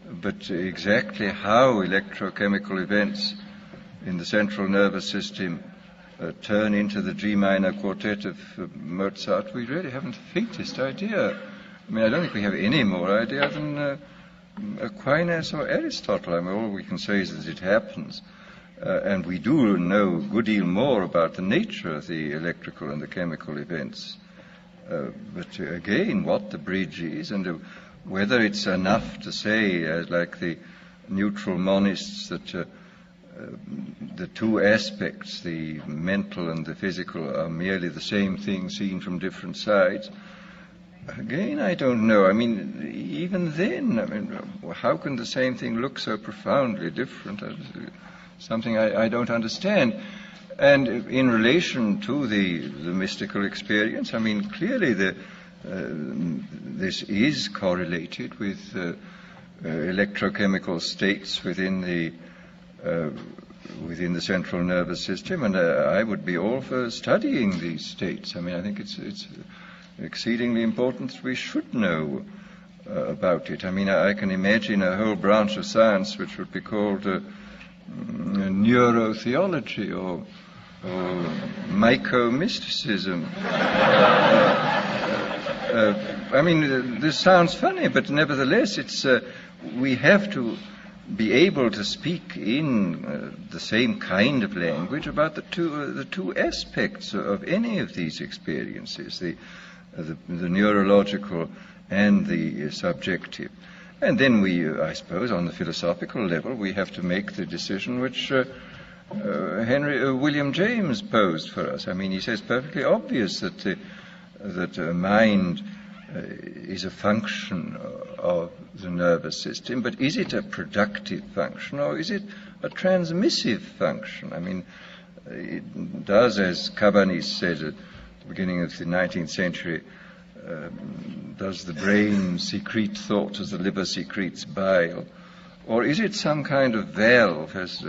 but exactly how electrochemical events in the central nervous system turn into the G minor quartet of Mozart, we really haven't the faintest idea. I mean, I don't think we have any more idea than Aquinas or Aristotle. I mean, all we can say is that it happens. And we do know a good deal more about the nature of the electrical and the chemical events. But again, what the bridge is, and whether it's enough to say, like the neutral monists, that the two aspects, the mental and the physical, are merely the same thing seen from different sides. Again, I don't know. I mean, even then, how can the same thing look so profoundly different? Something I don't understand. And in relation to the mystical experience, I mean, clearly this is correlated with electrochemical states within the central nervous system, and I would be all for studying these states. I mean, I think it's exceedingly important that we should know about it. I mean, I can imagine a whole branch of science which would be called neurotheology or myco-mysticism. I mean, this sounds funny, but nevertheless, we have to be able to speak in the same kind of language about the two aspects of any of these experiences, the neurological and the subjective. And then I suppose, on the philosophical level, we have to make the decision which William James posed for us. I mean, he says perfectly obvious that mind is a function of the nervous system, but is it a productive function or is it a transmissive function? I mean, it does, as Cabanis said at the beginning of the 19th century, does the brain secrete thought as the liver secretes bile? Or is it some kind of valve, as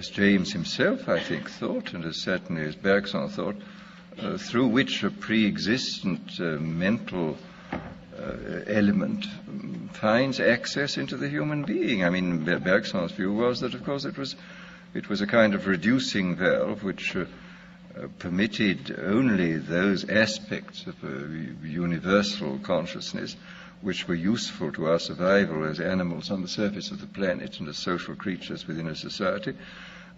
James himself, I think, thought, and as certainly as Bergson thought, through which a pre-existent mental element finds access into the human being? I mean, Bergson's view was that, of course, it was a kind of reducing valve which permitted only those aspects of universal consciousness which were useful to our survival as animals on the surface of the planet and as social creatures within a society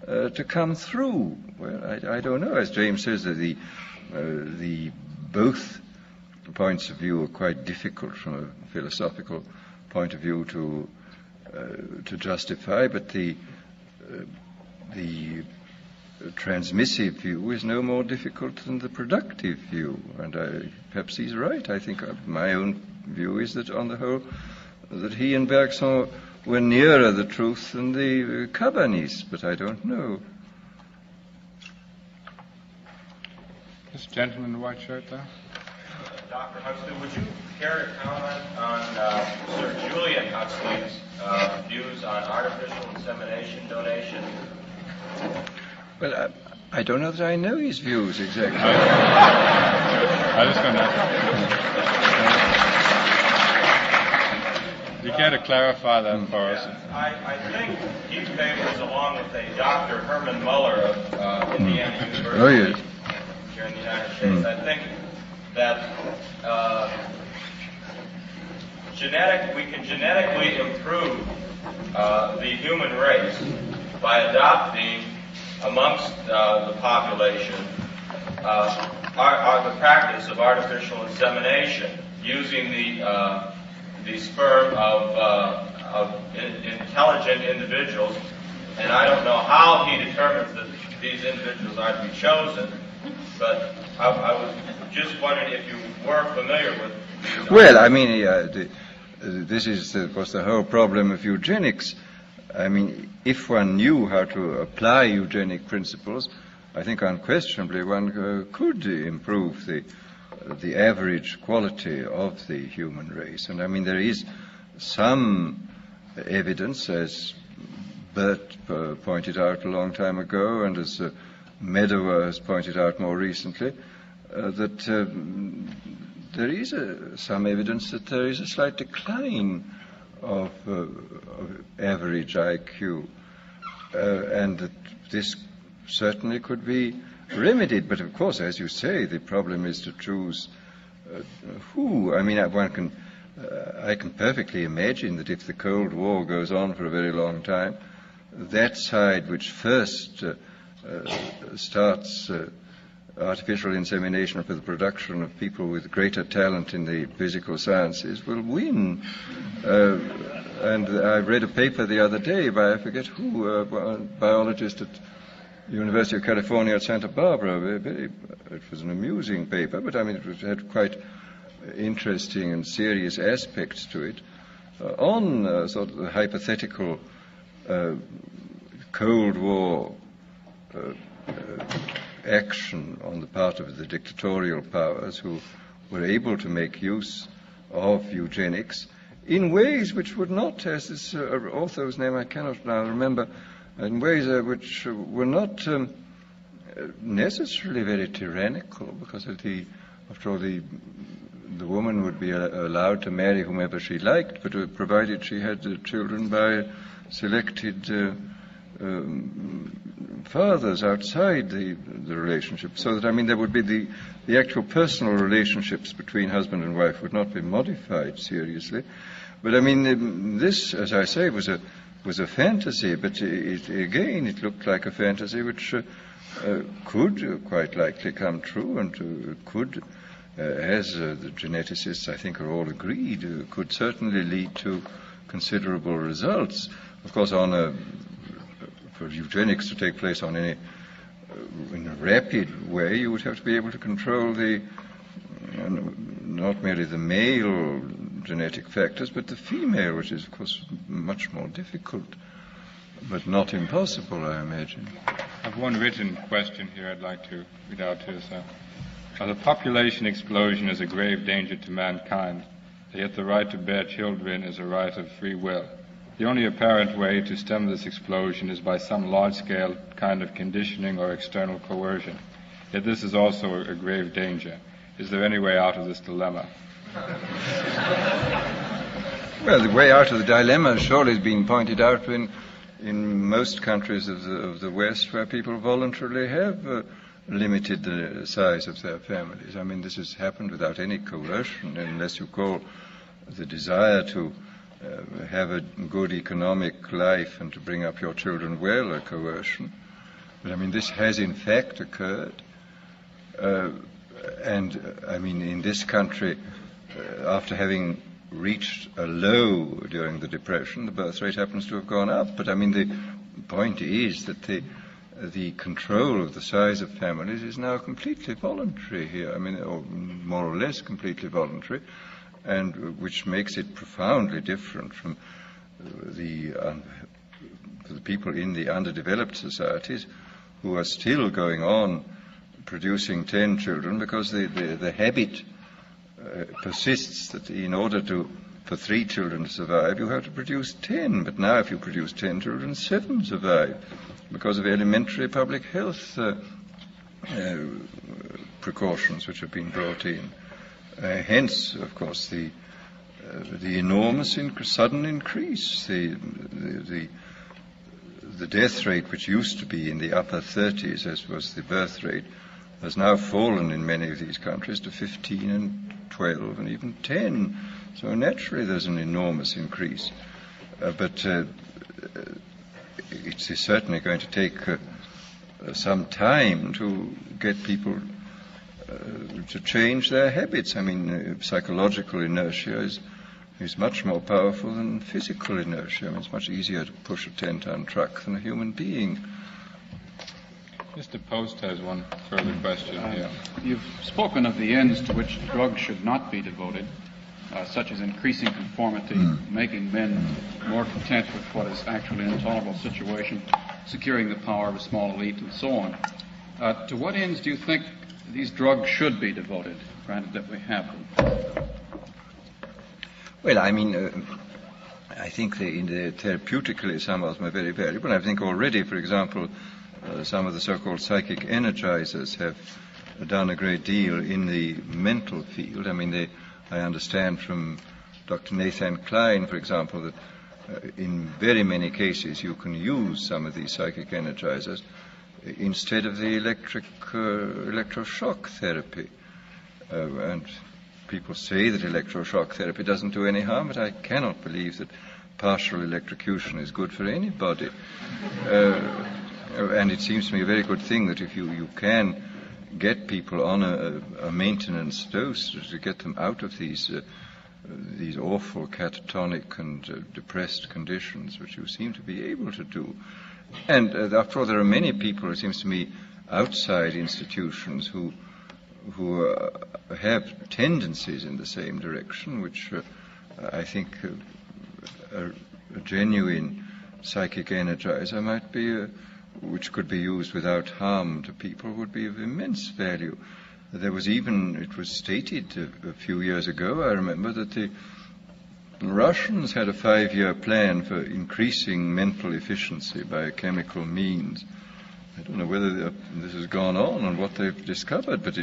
to come through. Well, I don't know. As James says, that the both points of view are quite difficult from a philosophical point of view to justify, but the transmissive view is no more difficult than the productive view, and perhaps he's right. I think my own view is that, on the whole, that he and Bergson were nearer the truth than the Cabanis, but I don't know. This gentleman in the white shirt there. Dr. Huxley, would you care to comment on Sir Julian Huxley's views on artificial insemination donation? Well, I don't know that I know his views exactly. I was going to. You care to clarify that for us? I think these papers, along with a Dr. Herman Muller of Indiana University, Oh, yes. here in the United States, I think that we can genetically improve the human race by adopting amongst the population the practice of artificial insemination, using the sperm of intelligent individuals. And I don't know how he determines that these individuals are to be chosen, but I was just wondering if you were familiar with these. Well, I mean, this is, of course, the whole problem of eugenics. I mean, if one knew how to apply eugenic principles, I think unquestionably one could improve the average quality of the human race. And I mean, there is some evidence, as Bert pointed out a long time ago, and as Medower has pointed out more recently, that there is some evidence that there is a slight decline of average IQ, and that this certainly could be remedied. But of course, as you say, the problem is to choose who. I mean, I can perfectly imagine that if the Cold War goes on for a very long time, that side which first starts artificial insemination for the production of people with greater talent in the physical sciences will win. And I read a paper the other day by, I forget who, a biologist at the University of California at Santa Barbara. It was an amusing paper, but I mean, it had quite interesting and serious aspects to it on sort of the hypothetical Cold War action on the part of the dictatorial powers who were able to make use of eugenics in ways which would not, as this author whose name I cannot now remember, in ways which were not necessarily very tyrannical, because after all, the woman would be allowed to marry whomever she liked, but provided she had children by selected fathers outside the relationship, so that, I mean, there would be the actual personal relationships between husband and wife would not be modified seriously. But I mean, this, as I say, was a fantasy, but it looked like a fantasy which could quite likely come true, and could, as the geneticists I think are all agreed, could certainly lead to considerable results. Of course, for eugenics to take place in a rapid way, you would have to be able to control not merely the male genetic factors, but the female, which is, of course, much more difficult, but not impossible, I imagine. I have one written question here I'd like to read out to us. The population explosion is a grave danger to mankind, yet the right to bear children is a right of free will. The only apparent way to stem this explosion is by some large-scale kind of conditioning or external coercion. Yet this is also a grave danger. Is there any way out of this dilemma? Well, the way out of the dilemma surely has been pointed out in most countries of the West, where people voluntarily have limited the size of their families. I mean, this has happened without any coercion, unless you call the desire to have a good economic life and to bring up your children well a coercion. But I mean, this has in fact occurred. I mean, in this country, after having reached a low during the Depression, the birth rate happens to have gone up. But I mean, the point is that the control of the size of families is now completely voluntary here. I mean, or more or less completely voluntary, and which makes it profoundly different from the people in the underdeveloped societies who are still going on producing 10 children because the habit persists that in order for 3 children to survive, you have to produce 10. But now if you produce 10 children, 7 survive because of elementary public health precautions which have been brought in. Hence, of course, the enormous sudden increase, the death rate, which used to be in the upper 30s, as was the birth rate, has now fallen in many of these countries to 15 and 12 and even 10. So naturally there's an enormous increase. But it's certainly going to take some time to get people to change their habits. I mean, psychological inertia is much more powerful than physical inertia. I mean, it's much easier to push a 10-ton truck than a human being. Mr. Post has one further question here. You've spoken of the ends to which drugs should not be devoted, such as increasing conformity, making men more content with what is actually an intolerable situation, securing the power of a small elite, and so on. To what ends do you think these drugs should be devoted, granted that we have them? Well, I mean, I think therapeutically some of them are very valuable. I think already, for example, some of the so-called psychic energizers have done a great deal in the mental field. I mean, I understand from Dr. Nathan Klein, for example, that in very many cases you can use some of these psychic energizers instead of the electroshock therapy. And people say that electroshock therapy doesn't do any harm, but I cannot believe that partial electrocution is good for anybody. And it seems to me a very good thing that if you can get people on a maintenance dose to get them out of these awful catatonic and depressed conditions, which you seem to be able to do. And after all, there are many people, it seems to me, outside institutions who have tendencies in the same direction, which I think a genuine psychic energizer might be, which could be used without harm to people, would be of immense value. There was even, it was stated a few years ago, I remember, that the Russians had a 5-year plan for increasing mental efficiency by chemical means. I don't know whether this has gone on and what they've discovered, but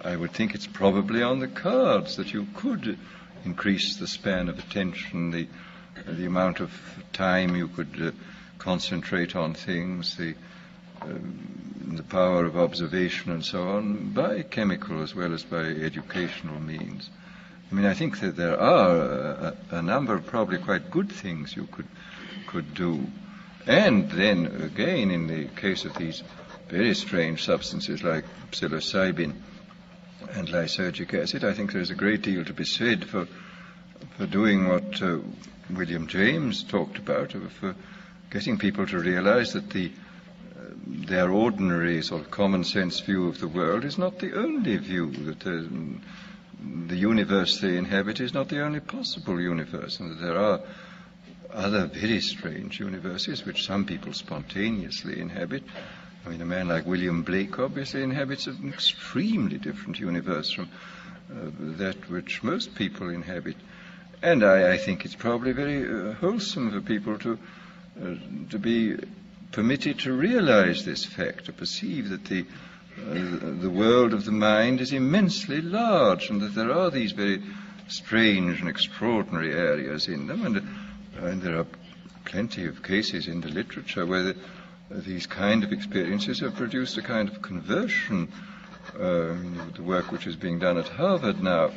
I would think it's probably on the cards that you could increase the span of attention, the amount of time you could concentrate on things, the power of observation and so on, by chemical as well as by educational means. I mean, I think that there are a number of probably quite good things you could do. And then, again, in the case of these very strange substances like psilocybin and lysergic acid, I think there's a great deal to be said for doing what William James talked about, for getting people to realize that their ordinary sort of common sense view of the world is not the only view, that the universe they inhabit is not the only possible universe, and that there are other very strange universes which some people spontaneously inhabit. I mean, a man like William Blake obviously inhabits an extremely different universe from that which most people inhabit. And I think it's probably very wholesome for people to be permitted to realize this fact, to perceive that the world of the mind is immensely large, and that there are these very strange and extraordinary areas in them, and there are plenty of cases in the literature where these kind of experiences have produced a kind of conversion. The work which is being done at Harvard now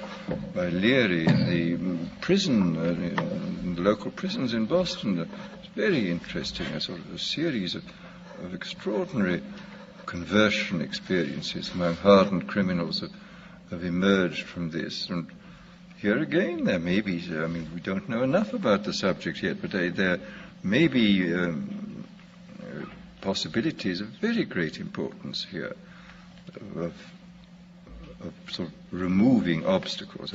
by Leary in the prison, in the local prisons in Boston, it's very interesting, a sort of a series of extraordinary conversion experiences among hardened criminals have emerged from this. And here again, there may be, we don't know enough about the subject yet, but there may be possibilities of very great importance here of sort of removing obstacles.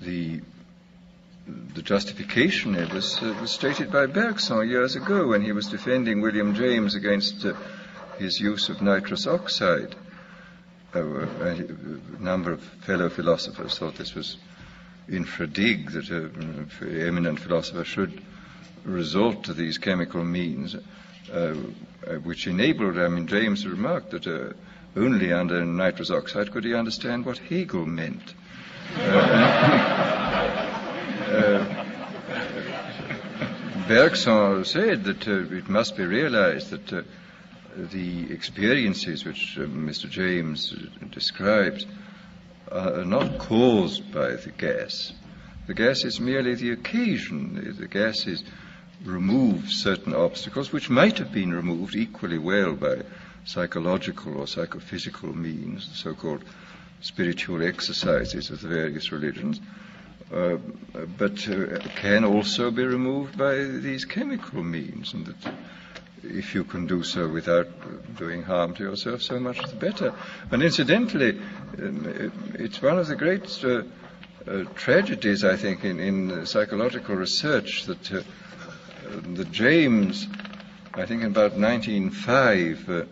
The justification was stated by Bergson years ago when he was defending William James against his use of nitrous oxide. A number of fellow philosophers thought this was infra dig, that an eminent philosopher should resort to these chemical means, which enabled, James remarked that only under nitrous oxide could he understand what Hegel meant. Bergson said that it must be realized that the experiences which Mr. James describes are not caused by the gas. The gas is merely the occasion. The gas removes certain obstacles which might have been removed equally well by psychological or psychophysical means, the so-called spiritual exercises of the various religions, but can also be removed by these chemical means, and that if you can do so without doing harm to yourself, so much the better. And incidentally, it's one of the great tragedies, I think, in psychological research that James, I think in about 1905,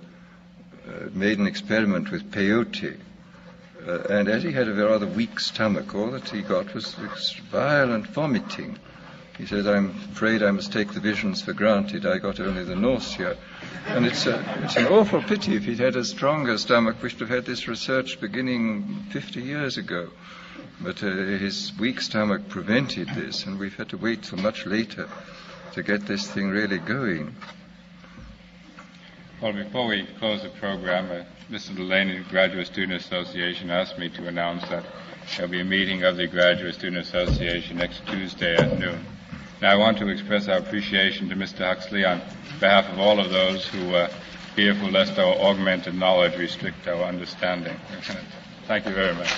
made an experiment with peyote. And as he had a rather weak stomach, all that he got was violent vomiting. He said, "I'm afraid I must take the visions for granted. I got only the nausea." And it's an awful pity. If he'd had a stronger stomach, we should have had this research beginning 50 years ago. But his weak stomach prevented this, and we've had to wait till much later to get this thing really going. Well, before we close the program, Mr. Delaney, Graduate Student Association, asked me to announce that there'll be a meeting of the Graduate Student Association next Tuesday at noon. Now, I want to express our appreciation to Mr. Huxley on behalf of all of those who are fearful lest our augmented knowledge restrict our understanding. Thank you very much.